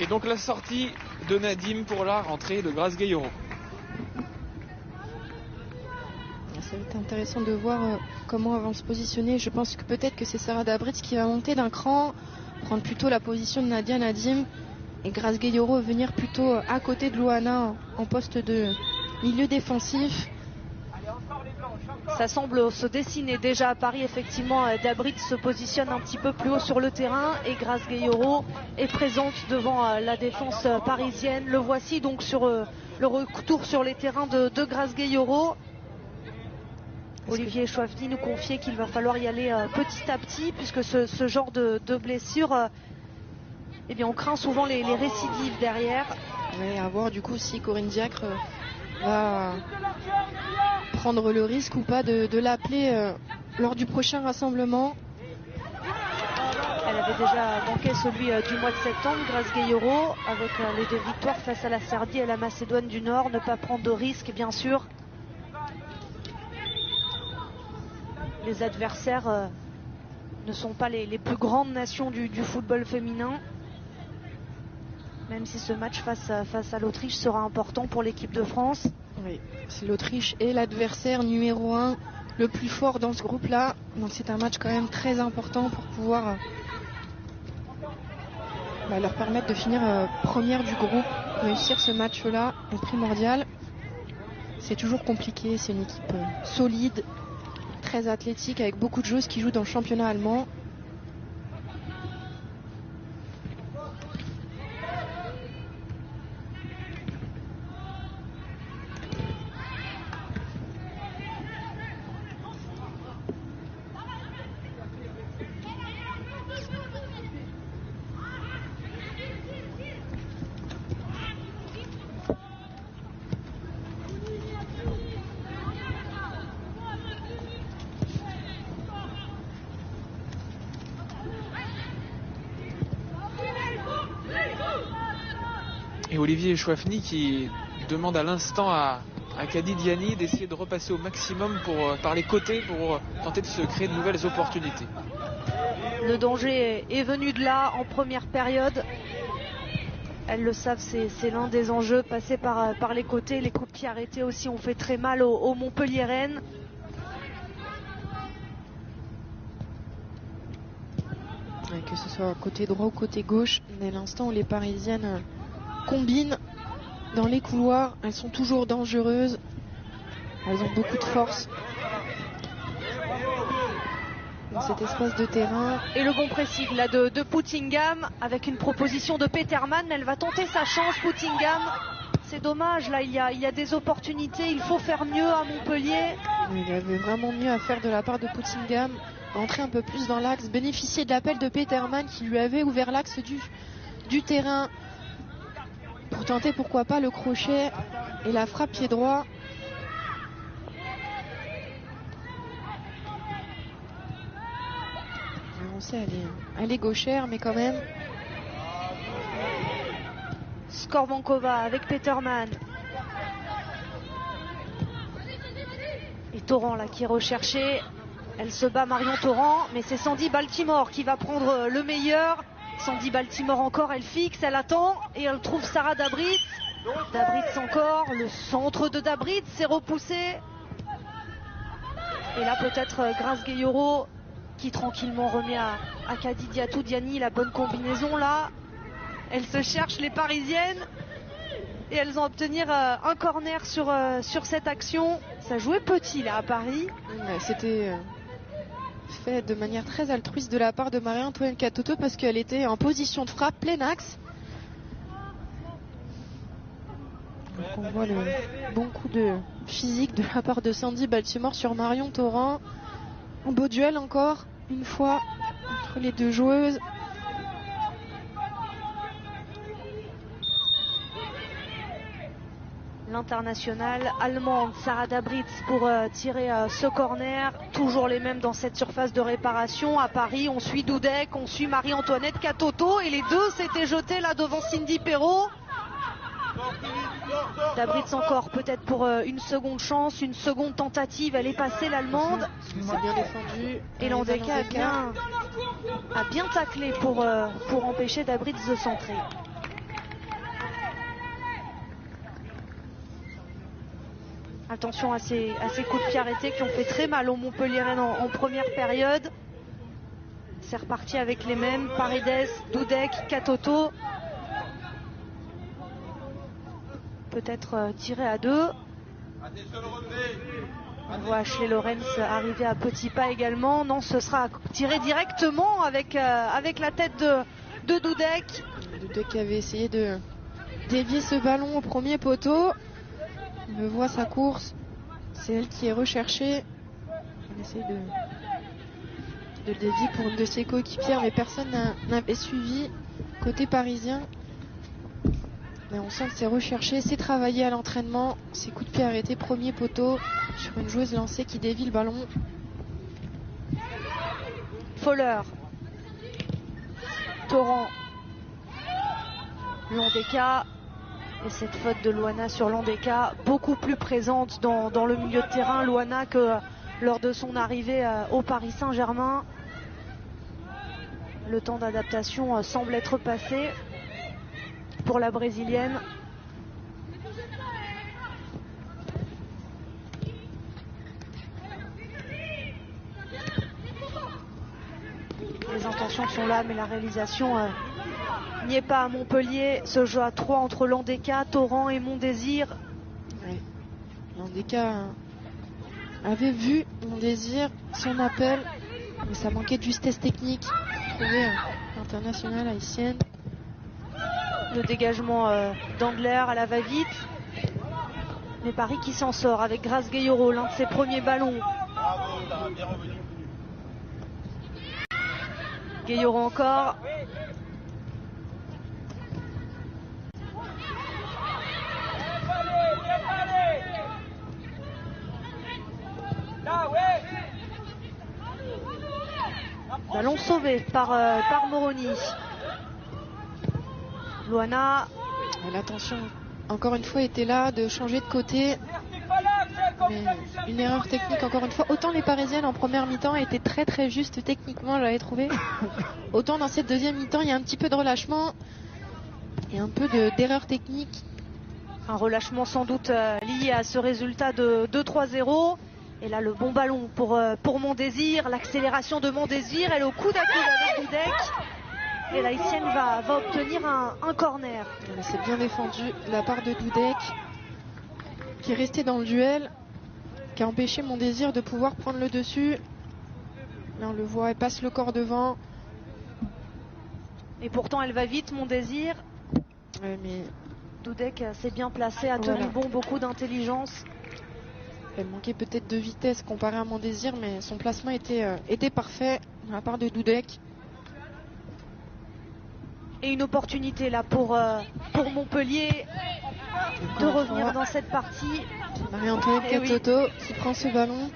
Et donc la sortie de Nadim pour la rentrée de Grace Gayoro. Ça va être intéressant de voir comment elles vont se positionner. Je pense que peut-être que c'est Sarah Dabritz qui va monter d'un cran, prendre plutôt la position de Nadia Nadim, et Grace Gayoro venir plutôt à côté de Loana en poste de milieu défensif. Ça semble se dessiner déjà à Paris. Effectivement, Dabritz se positionne un petit peu plus haut sur le terrain et Grace Gayoro est présente devant la défense parisienne. Le voici donc sur le retour sur les terrains de Grace Gayoro. Olivier Chouafny nous confiait qu'il va falloir y aller petit à petit, puisque ce genre de blessure, eh bien, on craint souvent les récidives derrière. Oui, à voir du coup si Corinne Diacre va prendre le risque ou pas de l'appeler lors du prochain rassemblement. Elle avait déjà manqué celui du mois de septembre, Grace Gayoro, avec les 2 victoires face à la Serbie et la Macédoine du Nord. Ne pas prendre de risques, bien sûr. Les adversaires ne sont pas les plus grandes nations du football féminin. Même si ce match face à l'Autriche sera important pour l'équipe de France. Oui, c'est l'Autriche et l'adversaire numéro 1 le plus fort dans ce groupe-là. Donc c'est un match quand même très important pour pouvoir leur permettre de finir première du groupe. Réussir ce match-là est primordial. C'est toujours compliqué, c'est une équipe solide, très athlétique, avec beaucoup de joueuses qui jouent dans le championnat allemand. Et Olivier Chouafny qui demande à l'instant à Kady Diani d'essayer de repasser au maximum par les côtés pour tenter de se créer de nouvelles opportunités. Le danger est venu de là en première période. Elles le savent, c'est l'un des enjeux, passer par les côtés. Les coups de pied arrêtés aussi ont fait très mal aux Montpelliéraines. Que ce soit côté droit ou côté gauche, dès l'instant où les Parisiennes combinent dans les couloirs, elles sont toujours dangereuses. Elles ont beaucoup de force dans cet espace de terrain. Et le bon pressing là de Puttingham avec une proposition de Peterman, mais elle va tenter sa chance, Puttingham. C'est dommage, là il y a des opportunités, il faut faire mieux à Montpellier. Il y avait vraiment mieux à faire de la part de Puttingham, entrer un peu plus dans l'axe, bénéficier de l'appel de Peterman qui lui avait ouvert l'axe du terrain pour tenter pourquoi pas le crochet et la frappe pied droit. On sait, elle est gauchère, mais quand même. Skorbankova avec Peterman. Et Torrent là qui est recherché. Elle se bat, Marion Torrent, mais c'est Sandy Baltimore qui va prendre le meilleur. Sandy Baltimore encore, elle fixe, elle attend et elle trouve Sarah Dabritz. Dabritz encore, le centre de Dabritz s'est repoussé. Et là peut-être Grace Gayoro qui tranquillement remet à Kady Diani la bonne combinaison là. Elle se cherche, les Parisiennes. Et elles vont obtenir un corner sur cette action. Ça jouait petit là à Paris. Ouais, c'était fait de manière très altruiste de la part de Marie-Antoinette Katoto parce qu'elle était en position de frappe plein axe. Donc on voit le bon coup de physique de la part de Sandy Baltimore sur Marion Torrent. Un beau duel encore une fois entre les deux joueuses. L'internationale allemande Sarah Dabritz pour tirer ce corner. Toujours les mêmes dans cette surface de réparation. À Paris, on suit Dudek, on suit Marie-Antoinette Katoto. Et les deux s'étaient jetés là devant Cindy Perrault. Dabritz encore peut-être pour une seconde chance, une seconde tentative. Elle est passée l'allemande. C'est bien défendu. Et Landeka a bien taclé pour empêcher Dabritz de centrer. Attention à ces coups de pied arrêtés qui ont fait très mal aux Montpelliéraines en première période. C'est reparti avec les mêmes. Paredes, Dudek, Katoto. Peut-être tiré à deux. On voit Ashley Lorenz arriver à petits pas également. Non, ce sera tiré directement avec la tête de Dudek. Dudek avait essayé de dévier ce ballon au premier poteau. On voit sa course, c'est elle qui est recherchée. On essaie de le dévier pour une de ses coéquipières, mais personne n'avait suivi côté parisien. Mais on sent que c'est recherché, c'est travaillé à l'entraînement. Ces coups de pied arrêtés, premier poteau sur une joueuse lancée qui dévie le ballon. Foller, Torrent, Landeka. Et cette faute de Luana sur Landeka, beaucoup plus présente dans le milieu de terrain, Luana, que lors de son arrivée au Paris Saint-Germain. Le temps d'adaptation semble être passé pour la Brésilienne. Les intentions sont là, mais la réalisation n'y est pas à Montpellier. Ce jeu à 3 entre Landeka, Torrent et Mondésir. Oui. Landeka avait vu Mondésir, son appel, mais ça manquait de justesse technique. Trouver l'internationale haïtienne. Le dégagement d'Angler à la va-vite. Mais Paris qui s'en sort avec Grace Gayoro, l'un de ses premiers ballons. Gayoro encore. Ballon sauvé par Moroni. Luana. L'attention, encore une fois, était là de changer de côté. Mais une erreur technique, encore une fois. Autant les Parisiennes en première mi-temps étaient très très justes techniquement, j'avais trouvé. Autant dans cette deuxième mi-temps, il y a un petit peu de relâchement et un peu d'erreur technique. Un relâchement sans doute lié à ce résultat de 2-3-0. Et là, le bon ballon pour Mondésir, l'accélération de Mondésir et le coup d'accueil avec Dudek. Et la Haïtienne va obtenir un corner. C'est bien défendu de la part de Dudek, qui est resté dans le duel, qui a empêché Mondésir de pouvoir prendre le dessus. Là, on le voit, elle passe le corps devant. Et pourtant, elle va vite, Mondésir. Ouais, mais Dudek s'est bien placé, a tenu bon, beaucoup d'intelligence. Elle manquait peut-être de vitesse comparé à Mondésir, mais son placement était parfait de la part de Dudek. Et une opportunité là pour Montpellier de revenir dans cette partie. Marie-Antoinette Katoto qui prend ce ballon.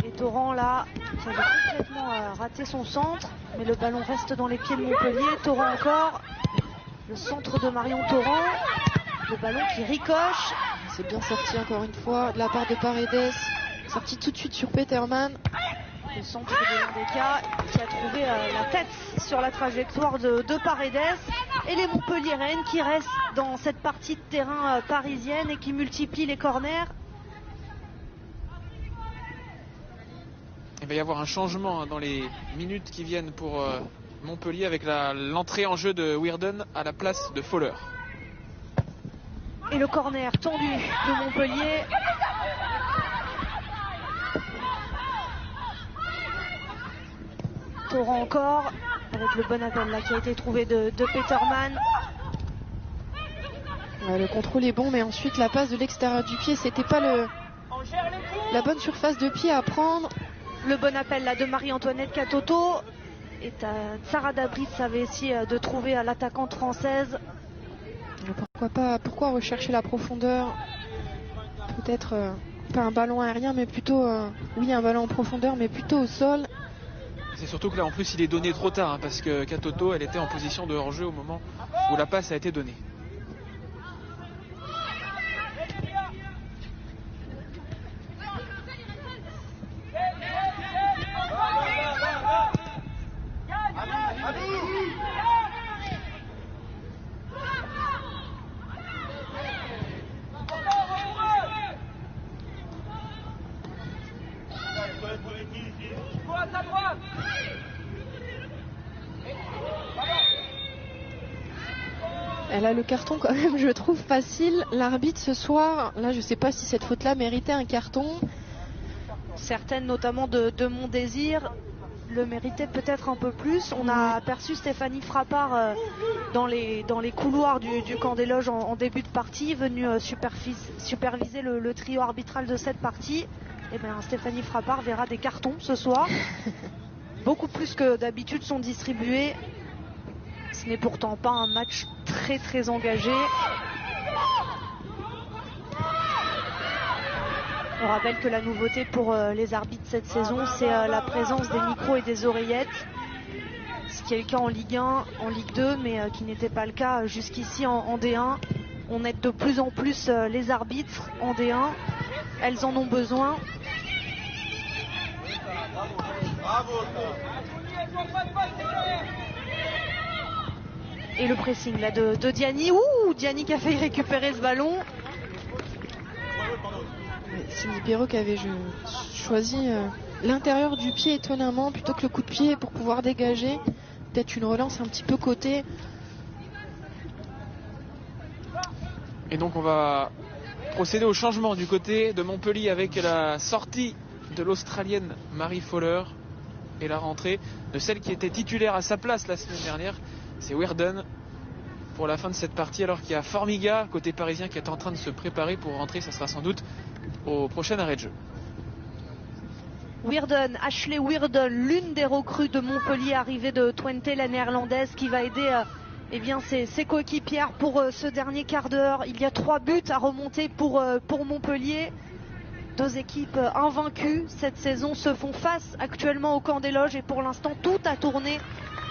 Et Torrent là, qui avait complètement raté son centre, mais le ballon reste dans les pieds de Montpellier. Torrent encore. Le centre de Marion Torrent, le ballon qui ricoche. C'est bien sorti encore une fois de la part de Paredes, sorti tout de suite sur Peterman. Le centre de Landeka qui a trouvé la tête sur la trajectoire de Paredes. Et les Montpelliéraines qui restent dans cette partie de terrain parisienne et qui multiplient les corners. Il va y avoir un changement dans les minutes qui viennent pour Montpellier avec l'entrée en jeu de Weirden à la place de Fowler. Et le corner tendu de Montpellier. Torrent encore, avec le bon appel là qui a été trouvé de Peterman. Le contrôle est bon, mais ensuite la passe de l'extérieur du pied, c'était pas la bonne surface de pied à prendre. Le bon appel là de Marie-Antoinette Katoto. Et Sarah Dabris avait essayé de trouver l'attaquante française. Pourquoi rechercher la profondeur? Peut-être pas un ballon aérien, mais plutôt, oui, un ballon en profondeur, mais plutôt au sol. C'est surtout que là en plus il est donné trop tard, hein, parce que Katoto elle était en position de hors-jeu au moment où la passe a été donnée. Elle a le carton quand même, je trouve facile. L'arbitre ce soir, là je sais pas si cette faute là méritait un carton. Certaines notamment de Mon Désir le méritaient peut-être un peu plus. On a aperçu Stéphanie Frappard dans les couloirs du camp des loges en début de partie, venue superviser le trio arbitral de cette partie. Et bien Stéphanie Frappard verra des cartons ce soir. Beaucoup plus que d'habitude sont distribués. Ce n'est pourtant pas un match très engagé. On rappelle que la nouveauté pour les arbitres cette saison, c'est la présence des micros et des oreillettes. Ce qui est le cas en Ligue 1, en Ligue 2, mais qui n'était pas le cas jusqu'ici en D1. On aide de plus en plus les arbitres en D1. Elles en ont besoin. Et le pressing là de Diani. Ouh, Diani qui a failli récupérer ce ballon. Cindy Perrault qui avait choisi l'intérieur du pied étonnamment plutôt que le coup de pied pour pouvoir dégager. Peut-être une relance un petit peu côté. Et donc on va procéder au changement du côté de Montpellier avec la sortie de l'Australienne Marie Fowler et la rentrée de celle qui était titulaire à sa place la semaine dernière. C'est Weirden pour la fin de cette partie, alors qu'il y a Formiga côté parisien qui est en train de se préparer pour rentrer. Ça sera sans doute au prochain arrêt de jeu. Weirden, Ashley Weirden, l'une des recrues de Montpellier, arrivée de Twente, la néerlandaise, qui va aider ses coéquipières pour ce dernier quart d'heure. Il y a 3 buts à remonter pour Montpellier. 2 équipes invaincues cette saison se font face actuellement au camp des loges, et pour l'instant tout a tourné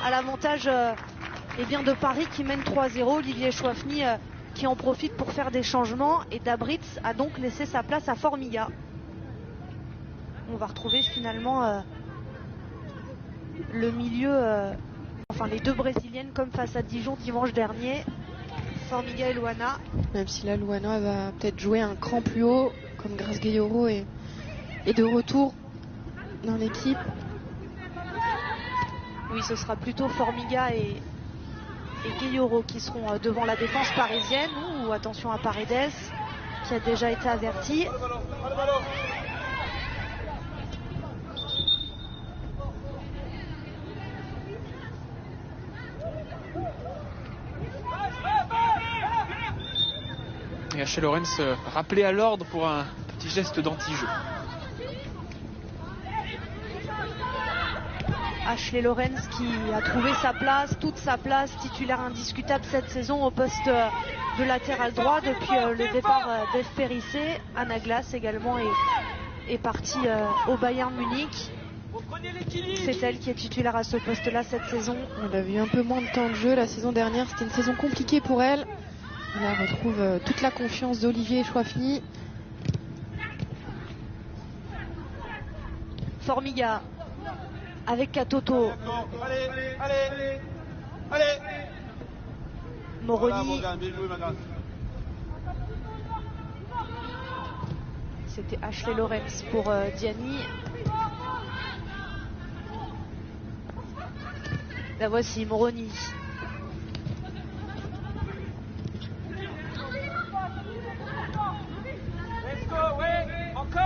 à l'avantage de Paris qui mène 3-0. Olivier Chouafny qui en profite pour faire des changements, et Dabritz a donc laissé sa place à Formiga. On va retrouver finalement le milieu, les 2 brésiliennes comme face à Dijon dimanche dernier, Formiga et Luana. Même si là Luana va peut-être jouer un cran plus haut, comme Grace Gayoro est de retour dans l'équipe. Oui, ce sera plutôt Formiga et Gayoro qui seront devant la défense parisienne. Ou attention à Paredes qui a déjà été averti. Et Ashley Lawrence rappelé à l'ordre pour un petit geste d'anti-jeu. Ashley Lawrence qui a trouvé sa place, toute sa place, titulaire indiscutable cette saison au poste de latéral droit depuis le départ d'Eve Périssé. Anna Glass également est partie au Bayern Munich. C'est elle qui est titulaire à ce poste-là cette saison. Elle a eu un peu moins de temps de jeu la saison dernière, c'était une saison compliquée pour elle. Elle retrouve toute la confiance d'Olivier Chouafny. Formiga avec Katoto. Allez. Moroni. C'était Ashley Lawrence pour Diani. La voici, Moroni.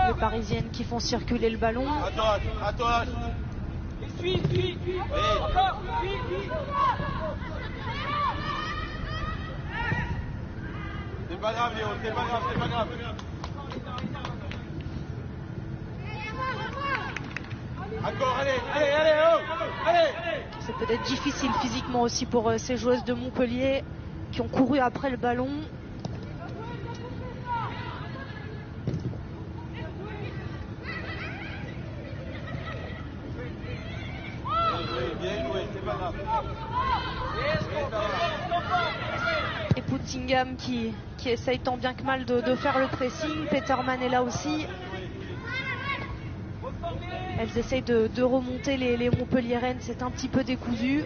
Les Parisiennes qui font circuler le ballon. À toi. Suis. Encore. C'est pas grave, Léo, c'est pas grave. Encore, allez. C'est peut-être difficile physiquement aussi pour ces joueuses de Montpellier qui ont couru après le ballon. Bien joué, c'est pas grave. Et Puttingham qui essaye tant bien que mal de faire le pressing. Peterman est là aussi. Elles essayent de remonter les Montpelliéraines, c'est un petit peu décousu.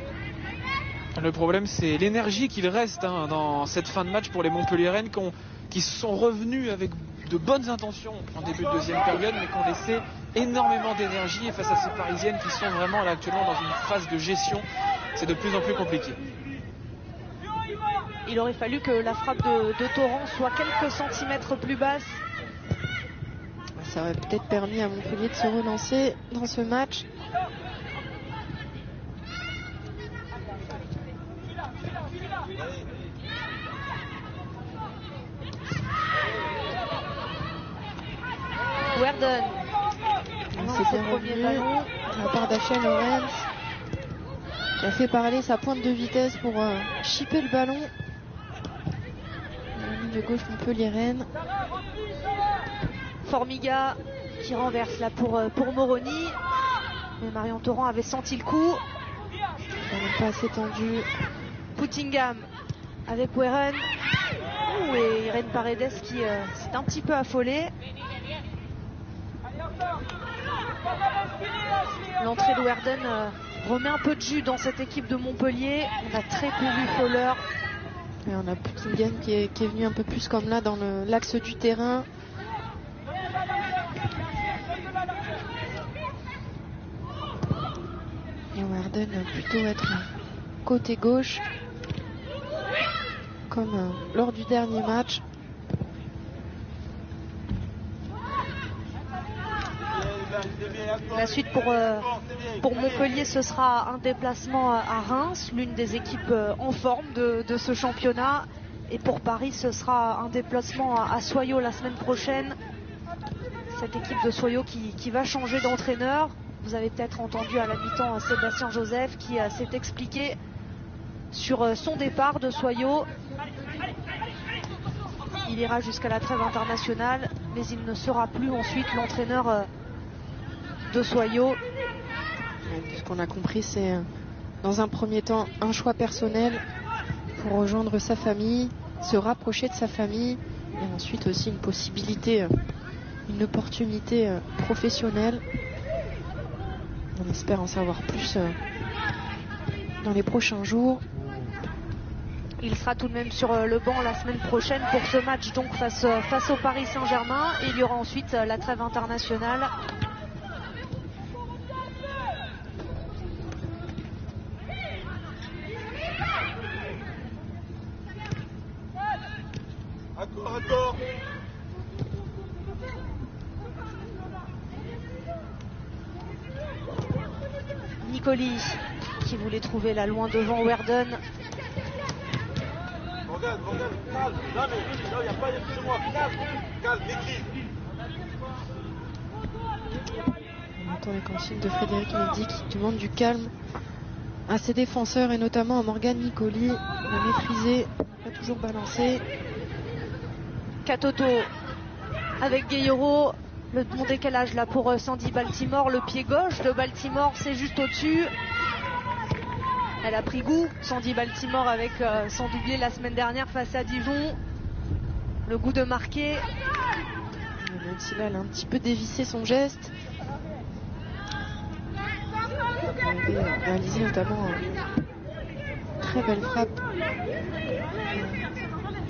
Le problème, c'est l'énergie qu'il reste dans cette fin de match pour les Montpelliéraines qui sont revenus avec de bonnes intentions en début de deuxième période, mais qui ont laissé énormément d'énergie. Et face à ces Parisiennes qui sont vraiment là actuellement dans une phase de gestion, c'est de plus en plus compliqué. Il aurait fallu que la frappe de Torrent soit quelques centimètres plus basse. Ça aurait peut-être permis à Montpellier de se relancer dans ce match. Werden. C'est bien revenu de la part d'Achel Lorenz qui a fait parler sa pointe de vitesse pour chipper le ballon. La ligne de gauche Montpellier-Rennes. Formiga qui renverse là pour Moroni. Mais Marion Torrent avait senti le coup. Elle n'est pas assez tendue. Puttingham avec Weren. Et Irène Paredes qui s'est un petit peu affolée. L'entrée de Werden remet un peu de jus dans cette équipe de Montpellier. On a très peu vu Fowler. Et on a Puttingham qui est venu un peu plus comme là dans l'axe du terrain. Et Werden va plutôt être côté gauche, comme lors du dernier match. La suite pour Montpellier, ce sera un déplacement à Reims, l'une des équipes en forme de ce championnat. Et pour Paris, ce sera un déplacement à Soyaux la semaine prochaine. Cette équipe de Soyaux qui va changer d'entraîneur. Vous avez peut-être entendu à la mi-temps Sébastien Joseph qui s'est expliqué sur son départ de Soyaux. Il ira jusqu'à la trêve internationale, mais il ne sera plus ensuite l'entraîneur de Soyaux. Ce qu'on a compris, c'est dans un premier temps un choix personnel pour rejoindre sa famille, se rapprocher de sa famille, et ensuite aussi une possibilité, une opportunité professionnelle. On espère en savoir plus dans les prochains jours. Il sera tout de même sur le banc la semaine prochaine pour ce match donc face au Paris Saint-Germain. Et il y aura ensuite la trêve internationale. Encore. Nicoli qui voulait trouver là loin devant Werden. Morgane, calme. Non, il n'y a pas de moi. Calme, écris. On entend les consignes de Frédéric Mendy qui demande du calme à ses défenseurs et notamment à Morgane Nicoli. Le maîtriser, pas toujours balancer. Katoto avec Gueyero. Le bon décalage là pour Sandy Baltimore. Le pied gauche de Baltimore, c'est juste au-dessus. Elle a pris goût, Sandy Baltimore, avec son doublé la semaine dernière face à Dijon. Le goût de marquer. Même si là, elle a un petit peu dévissé son geste. Elle avait réalisé notamment une très belle frappe.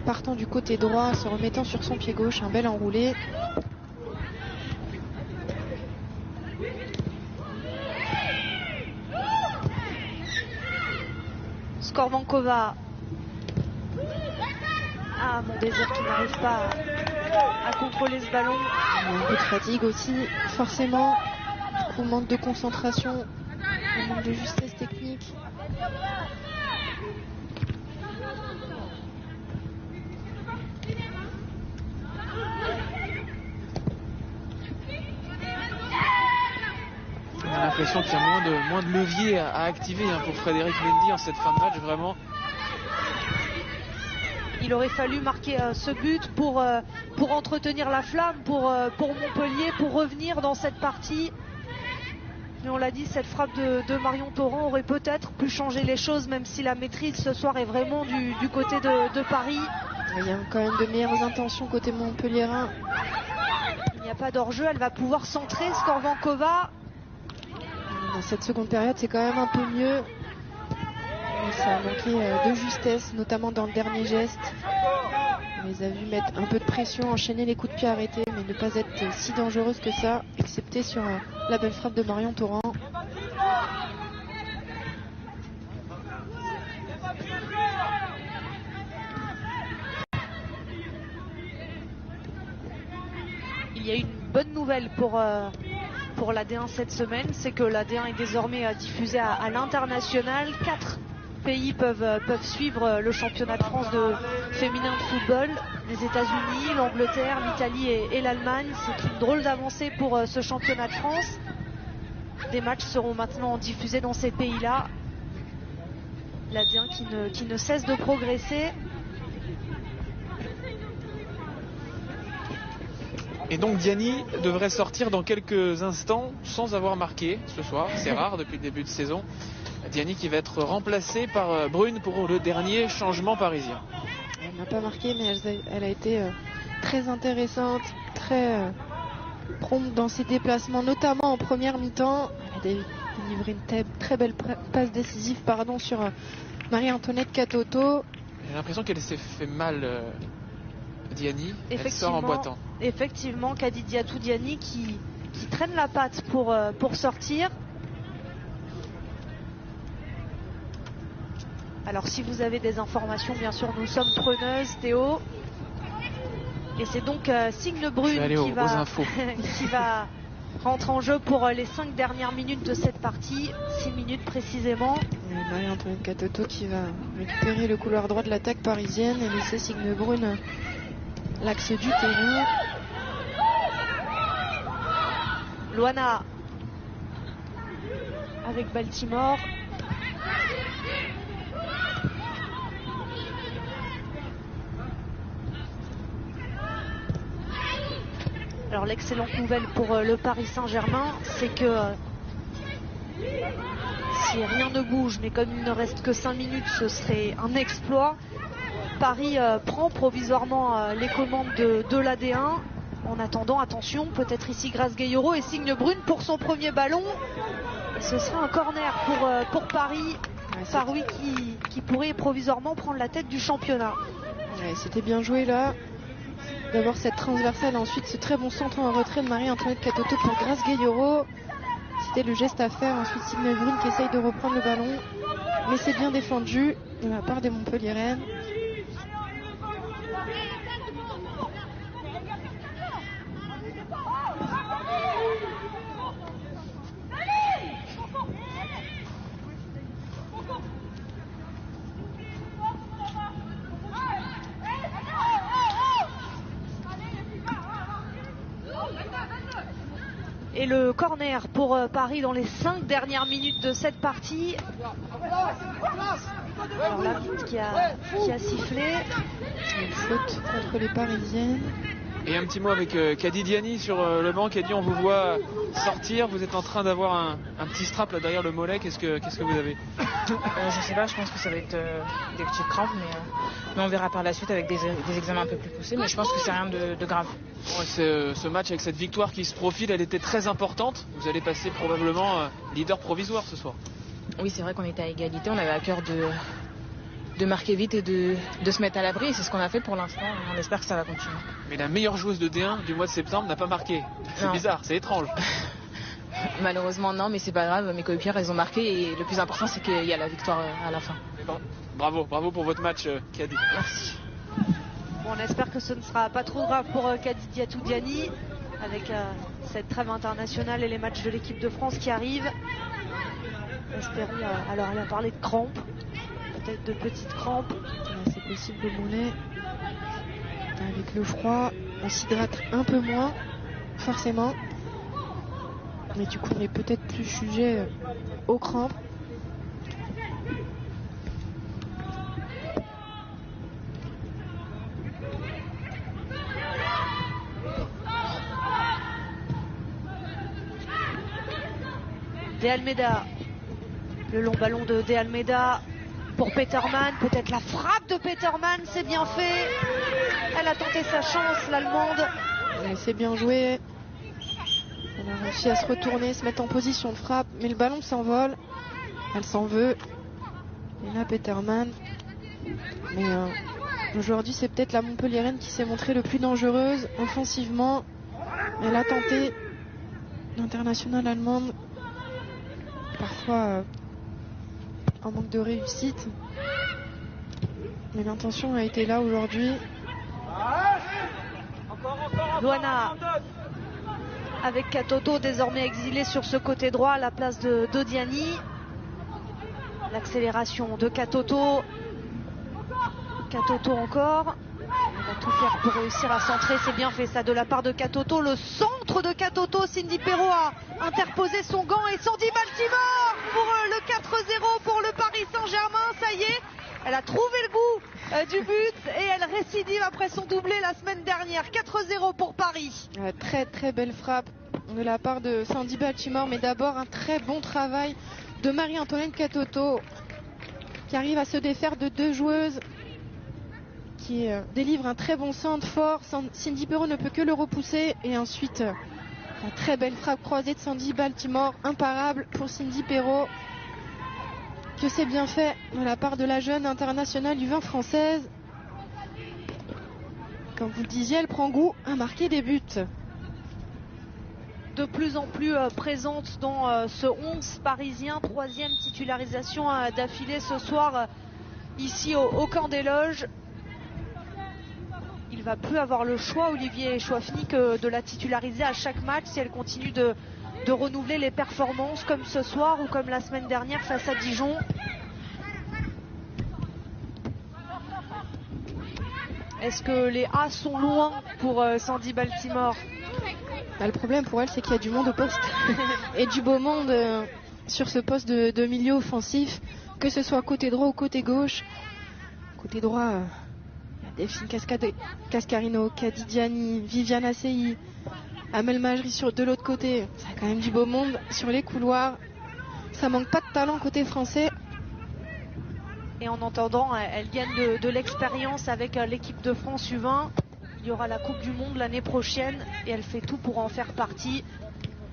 Partant du côté droit, se remettant sur son pied gauche, un bel enroulé. Skorvankova. Ah, mon désir qui n'arrive pas à contrôler ce ballon. Un peu de fatigue aussi, forcément. Du coup, manque de concentration, manque de justesse technique. On a l'impression qu'il y a moins de levier à activer pour Frédéric Mendy en cette fin de match, vraiment. Il aurait fallu marquer ce but pour entretenir la flamme pour Montpellier, pour revenir dans cette partie. Mais on l'a dit, cette frappe de Marion Torrent aurait peut-être pu changer les choses, même si la maîtrise ce soir est vraiment du côté de Paris. Il y a quand même de meilleures intentions côté montpelliérain. Il n'y a pas d'hors-jeu, elle va pouvoir centrer Skorvankova. Dans cette seconde période, c'est quand même un peu mieux. Mais ça a manqué de justesse, notamment dans le dernier geste. On les a vus mettre un peu de pression, enchaîner les coups de pied arrêtés, mais ne pas être si dangereuse que ça, excepté sur la belle frappe de Marion Torrent. Il y a une bonne nouvelle pour la D1 cette semaine, c'est que la D1 est désormais diffusée à l'international. 4 pays peuvent suivre le championnat de France féminin de football. Les États-Unis, l'Angleterre, l'Italie et l'Allemagne. C'est une drôle d'avancée pour ce championnat de France. Des matchs seront maintenant diffusés dans ces pays-là. La D1 qui ne cesse de progresser. Et donc Diani devrait sortir dans quelques instants sans avoir marqué ce soir. C'est rare depuis le début de saison. Diani qui va être remplacée par Brune pour le dernier changement parisien. Elle n'a pas marqué, mais elle a été très intéressante, très prompte dans ses déplacements, notamment en première mi-temps. Elle a livré une très belle passe décisive sur Marie-Antoinette Katoto. J'ai l'impression qu'elle s'est fait mal, Diani. Elle sort en boitant. Effectivement, Kadidiatou Diani qui traîne la patte pour sortir. Alors si vous avez des informations, bien sûr, nous sommes preneuses, Théo. Et c'est donc Signe Brune qui va rentrer en jeu pour les 5 dernières minutes de cette partie. 6 minutes précisément. Marie-Antoinette Katoto qui va récupérer le couloir droit de l'attaque parisienne et laisser Signe Brune l'axe du terrain. Luana avec Baltimore. Alors l'excellente nouvelle pour le Paris Saint-Germain, c'est que si rien ne bouge, mais comme il ne reste que 5 minutes, ce serait un exploit. Paris prend provisoirement les commandes de la D1. En attendant, attention, peut-être ici Grace Gayoro et Signe Brune pour son premier ballon. Et ce sera un corner pour Paris. Paris qui pourrait provisoirement prendre la tête du championnat. Ouais, c'était bien joué là. D'abord cette transversale, ensuite ce très bon centre en retrait de Marie-Antoinette Katoto pour Grace Gayoro. C'était le geste à faire. Ensuite Signe Brune qui essaye de reprendre le ballon. Mais c'est bien défendu de la part des Montpelliéraines. Et le corner pour Paris dans les 5 dernières minutes de cette partie. Alors l'arbitre qui a sifflé. Une faute contre les Parisiennes. Et un petit mot avec Kadi Diani sur le banc. Kadi, on vous voit sortir. Vous êtes en train d'avoir un petit strap là derrière le mollet. Qu'est-ce que vous avez? Je sais pas, je pense que ça va être des petites crampes, mais on verra par la suite avec des examens un peu plus poussés, mais je pense que c'est rien de grave. Ouais, ce match avec cette victoire qui se profile, elle était très importante. Vous allez passer probablement leader provisoire ce soir. Oui, c'est vrai qu'on était à égalité, on avait à cœur de marquer vite et de se mettre à l'abri, et c'est ce qu'on a fait pour l'instant. On espère que ça va continuer. Mais la meilleure joueuse de D1 du mois de septembre n'a pas marqué. C'est bizarre, c'est étrange. Malheureusement non, mais c'est pas grave, mes coéquipières elles ont marqué et le plus important c'est qu'il y a la victoire à la fin. Bon, bravo pour votre match, Kadi. Merci. Bon, on espère que ce ne sera pas trop grave pour Kadi Diatou-Diani avec cette trêve internationale et les matchs de l'équipe de France qui arrivent. Espérons, alors elle a parlé de crampes, peut-être de petites crampes. C'est possible de mouler. Avec le froid, on s'hydrate un peu moins, forcément. Mais du coup, on est peut-être plus sujet aux crampes. De Almeida, le long ballon de De Almeida pour Petermann, peut-être la frappe de Petermann, c'est bien fait. Elle a tenté sa chance, l'Allemande. C'est bien joué. Elle a réussi à se retourner, se mettre en position de frappe, mais le ballon s'envole. Elle s'en veut. Et là, Petermann. Mais aujourd'hui, c'est peut-être la Montpelliéraine qui s'est montrée le plus dangereuse offensivement. Elle a tenté. L'internationale allemande. Parfois en manque de réussite. Mais l'intention a été là aujourd'hui. Luana avec Katoto désormais exilé sur ce côté droit à la place de Dodiani. L'accélération de Katoto. Katoto encore. Elle va tout faire pour réussir à centrer. C'est bien fait ça de la part de Katoto. Le centre de Katoto. Cindy Perrault a interposé son gant et Sandy Baltimore pour le 4-0 pour le Paris Saint-Germain. Ça y est, elle a trouvé le goût du but et elle récidive après son doublé la semaine dernière. 4-0 pour Paris. Très très belle frappe de la part de Sandy Baltimore, mais d'abord un très bon travail de Marie-Antoinette Katoto qui arrive à se défaire de deux joueuses, qui délivre un très bon centre fort. Cindy Perrault ne peut que le repousser et ensuite la très belle frappe croisée de Sandy Baltimore, imparable pour Cindy Perrault. Que c'est bien fait de la part de la jeune internationale du 20 française. Comme vous le disiez, elle prend goût à marquer des buts. De plus en plus présente dans ce 11 parisien, troisième titularisation d'affilée ce soir ici au camp des loges. Il va plus avoir le choix, Olivier Chouafny, que de la titulariser à chaque match si elle continue de renouveler les performances comme ce soir ou comme la semaine dernière face à Dijon. Est-ce que les A sont loin pour Sandy Baltimore? Le problème pour elle, c'est qu'il y a du monde au poste et du beau monde sur ce poste de milieu offensif, que ce soit côté droit ou côté gauche. Côté droit, il y a Delphine Cascarino, Kadi Diani, Viviane Assey, Amel Majri de l'autre côté. Ça a quand même du beau monde sur les couloirs. Ça manque pas de talent côté français. Et en entendant, elle gagne de l'expérience avec l'équipe de France U20. Il y aura la Coupe du Monde l'année prochaine et elle fait tout pour en faire partie.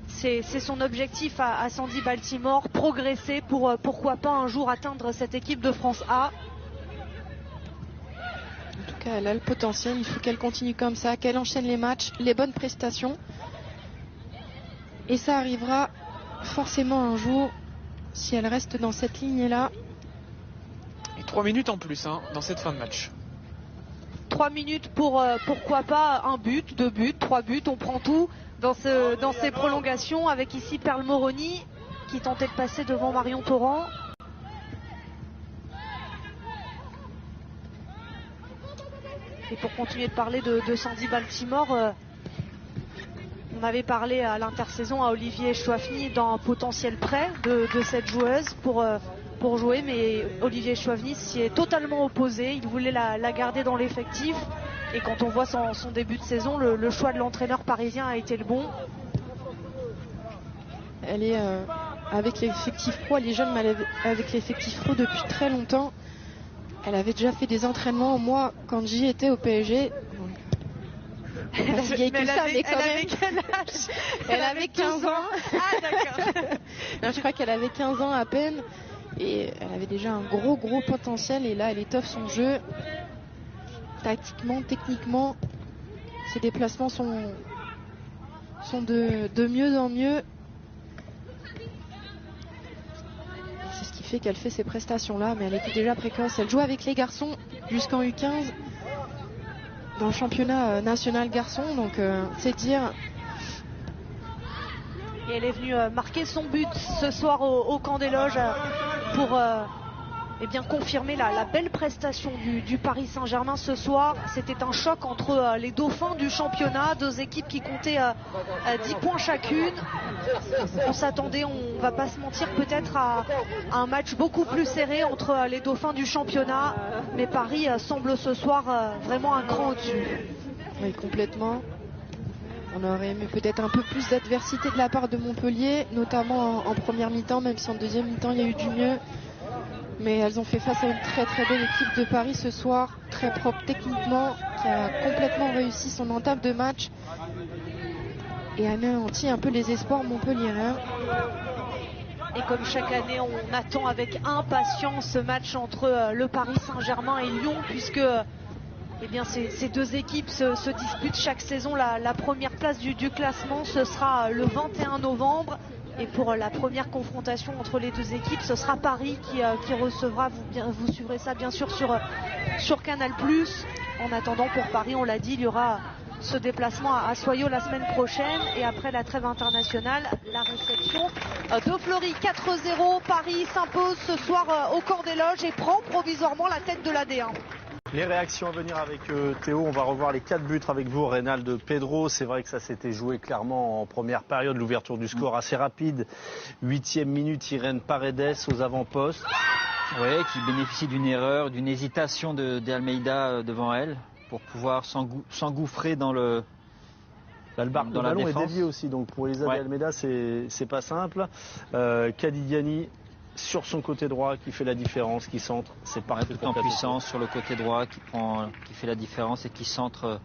C'est son objectif à Sandy Baltimore, progresser pour pourquoi pas un jour atteindre cette équipe de France A. En tout cas, elle a le potentiel, il faut qu'elle continue comme ça, qu'elle enchaîne les matchs, les bonnes prestations. Et ça arrivera forcément un jour si elle reste dans cette lignée-là. Et 3 minutes en plus dans cette fin de match. 3 minutes pour pourquoi pas un but, 2 buts, 3 buts, on prend tout dans ces prolongations avec ici Perle Moroni qui tentait de passer devant Marion Torrent. Et pour continuer de parler de Sandy Baltimore, on avait parlé à l'intersaison à Olivier Chouafny d'un potentiel prêt de cette joueuse pour jouer, mais Olivier Chouafny s'y est totalement opposé. Il voulait la garder dans l'effectif et quand on voit son début de saison, le choix de l'entraîneur parisien a été le bon. Elle est avec l'effectif pro, elle est jeune, mais avec l'effectif pro depuis très longtemps. Elle avait déjà fait des entraînements, moi, quand j'y étais au PSG. Elle avait quel âge? Elle avait 15 ans. Ah d'accord. Non, je crois qu'elle avait 15 ans à peine. Et elle avait déjà un gros potentiel. Et là, elle étoffe son jeu. Tactiquement, techniquement, ses déplacements sont de mieux en mieux. fait qu'elle fait ces prestations-là, mais elle était déjà précoce. Elle joue avec les garçons jusqu'en U15 dans le championnat national garçon, donc c'est dire. Et elle est venue marquer son but ce soir au camp des loges pour confirmer la belle prestation du Paris Saint-Germain ce soir. C'était un choc entre les dauphins du championnat, deux équipes qui comptaient 10 points chacune. On s'attendait, on va pas se mentir, peut-être à un match beaucoup plus serré entre les dauphins du championnat, mais Paris semble ce soir vraiment un cran au-dessus. Oui, complètement. On aurait aimé peut-être un peu plus d'adversité de la part de Montpellier, notamment en première mi-temps, même si en deuxième mi-temps il y a eu du mieux. Mais elles ont fait face à une très très belle équipe de Paris ce soir, très propre techniquement, qui a complètement réussi son entame de match et anéanti un peu les espoirs montpelliérains. Et comme chaque année, on attend avec impatience ce match entre le Paris Saint-Germain et Lyon, puisque ces deux équipes se disputent chaque saison la première place du classement. Ce sera le 21 novembre. Et pour la première confrontation entre les deux équipes, ce sera Paris qui recevra, vous suivrez ça bien sûr sur Canal+. En attendant, pour Paris, on l'a dit, il y aura ce déplacement à Soyaux la semaine prochaine. Et après la trêve internationale, la réception de Fleury. 4-0, Paris s'impose ce soir au camp des loges et prend provisoirement la tête de la D1. Les réactions à venir avec Théo, on va revoir les 4 buts avec vous, Reynald Pedro. C'est vrai que ça s'était joué clairement en première période, l'ouverture du score assez rapide. 8e minute, Irène Paredes aux avant-postes. Oui, qui bénéficie d'une erreur, d'une hésitation d'Almeida devant elle pour pouvoir s'engouffrer dans le ballon est dévié aussi, donc pour Elisa Almeida, c'est pas simple. Kadidiani sur son côté droit qui fait la différence, qui centre, c'est parfait. Tout en puissance sur le côté droit qui fait la différence et qui centre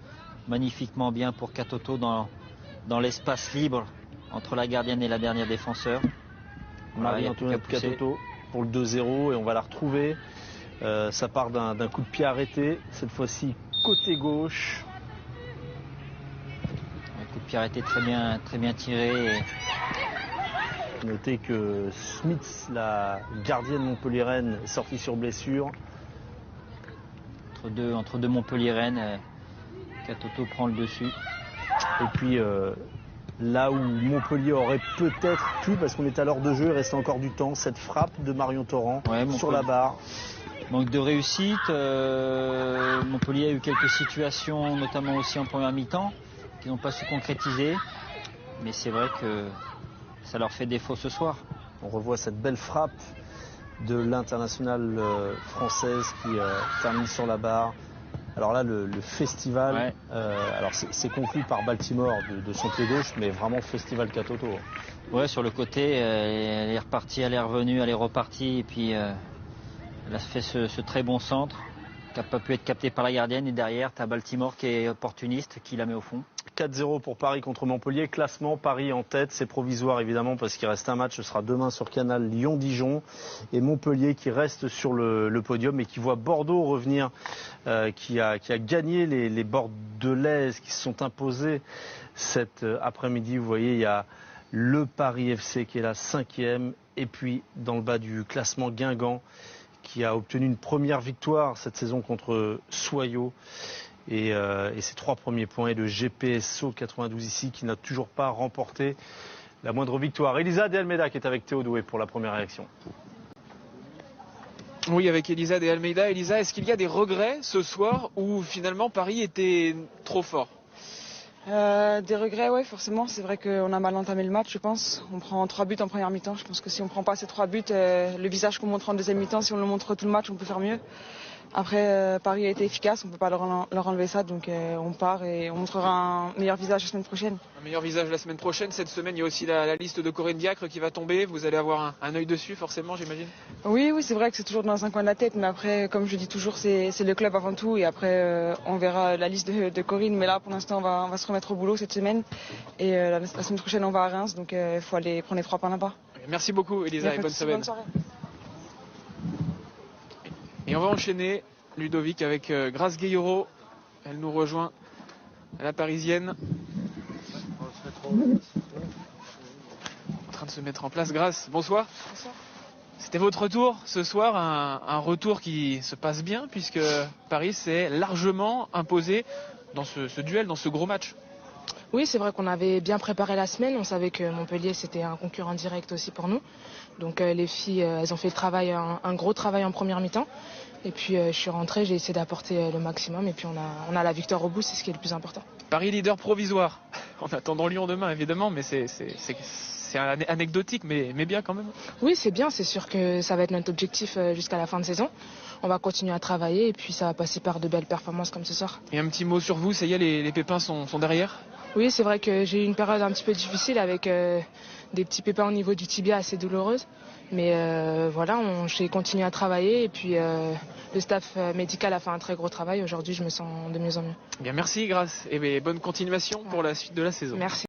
magnifiquement bien pour Katoto dans l'espace libre entre la gardienne et la dernière défenseur. Marie-Antoinette Katoto pour le 2-0 et on va la retrouver. Ça part d'un coup de pied arrêté, cette fois-ci côté gauche. Un coup de pied arrêté très bien tiré. Notez que Smith, la gardienne montpelliéraine, est sortie sur blessure. Entre deux montpelliéraines, Katoto prend le dessus. Et puis là où Montpellier aurait peut-être pu, parce qu'on est à l'heure de jeu, il reste encore du temps, cette frappe de Marion Torrent sur la barre. Manque de réussite. Montpellier a eu quelques situations, notamment aussi en première mi-temps, qui n'ont pas su concrétiser. Mais c'est vrai que ça leur fait défaut ce soir. On revoit cette belle frappe de l'internationale française qui termine sur la barre. Alors là, le festival, alors c'est conclu par Baltimore de son pied gauche, mais vraiment festival Katoto. Ouais, sur le côté, elle est repartie, elle est revenue, elle est repartie, et puis elle a fait ce très bon centre qui n'a pas pu être capté par la gardienne. Et derrière, tu as Baltimore qui est opportuniste, qui la met au fond. 4-0 pour Paris contre Montpellier. Classement, Paris en tête. C'est provisoire évidemment parce qu'il reste un match. Ce sera demain sur Canal, Lyon-Dijon. Et Montpellier qui reste sur le podium et qui voit Bordeaux revenir, qui a gagné les Bordelaises qui se sont imposées cet après-midi. Vous voyez, il y a le Paris FC qui est la 5e. Et puis dans le bas du classement, Guingamp qui a obtenu une première victoire cette saison contre Soyaux. Et ses 3 premiers points, et le GPSO 92 ici qui n'a toujours pas remporté la moindre victoire. Elisa de Almeida qui est avec Théo Doué pour la première réaction. Oui, avec Elisa de Almeida. Elisa, est-ce qu'il y a des regrets ce soir où finalement Paris était trop fort? Des regrets, oui, forcément. C'est vrai qu'on a mal entamé le match, je pense. On prend 3 buts en première mi-temps. Je pense que si on ne prend pas ces 3 buts, le visage qu'on montre en deuxième mi-temps, si on le montre tout le match, on peut faire mieux. Après, Paris a été efficace, on ne peut pas leur enlever ça, donc on part et on montrera un meilleur visage la semaine prochaine. Un meilleur visage la semaine prochaine. Cette semaine, il y a aussi la liste de Corinne Diacre qui va tomber. Vous allez avoir un œil dessus, forcément, j'imagine. Oui, c'est vrai que c'est toujours dans un coin de la tête, mais après, comme je dis toujours, c'est le club avant tout. Et après, on verra la liste de Corinne. Mais là, pour l'instant, on va se remettre au boulot cette semaine. Et la semaine prochaine, on va à Reims, donc il faut aller prendre les 3 points là-bas. Merci beaucoup, Elisa, et bonne semaine. Bonne soirée. Et on va enchaîner, Ludovic, avec Grace Gueyoro. Elle nous rejoint à la Parisienne. En train de se mettre en place. Grace, bonsoir. Bonsoir. C'était votre retour ce soir, un retour qui se passe bien puisque Paris s'est largement imposé dans ce duel, dans ce gros match. Oui, c'est vrai qu'on avait bien préparé la semaine. On savait que Montpellier, c'était un concurrent direct aussi pour nous. Donc les filles, elles ont fait le travail, un gros travail en première mi-temps. Et puis je suis rentrée, j'ai essayé d'apporter le maximum. Et puis on a la victoire au bout, c'est ce qui est le plus important. Paris leader provisoire, en attendant Lyon demain évidemment, mais c'est anecdotique, mais bien quand même. Oui, c'est bien, c'est sûr que ça va être notre objectif jusqu'à la fin de saison. On va continuer à travailler et puis ça va passer par de belles performances comme ce soir. Et un petit mot sur vous, ça y est, les pépins sont derrière? Oui, c'est vrai que j'ai eu une période un petit peu difficile avec des petits pépins au niveau du tibia assez douloureuses. Mais voilà, j'ai continué à travailler et puis le staff médical a fait un très gros travail. Aujourd'hui, je me sens de mieux en mieux. Bien, merci Grace et bonne continuation pour la suite de la saison. Merci.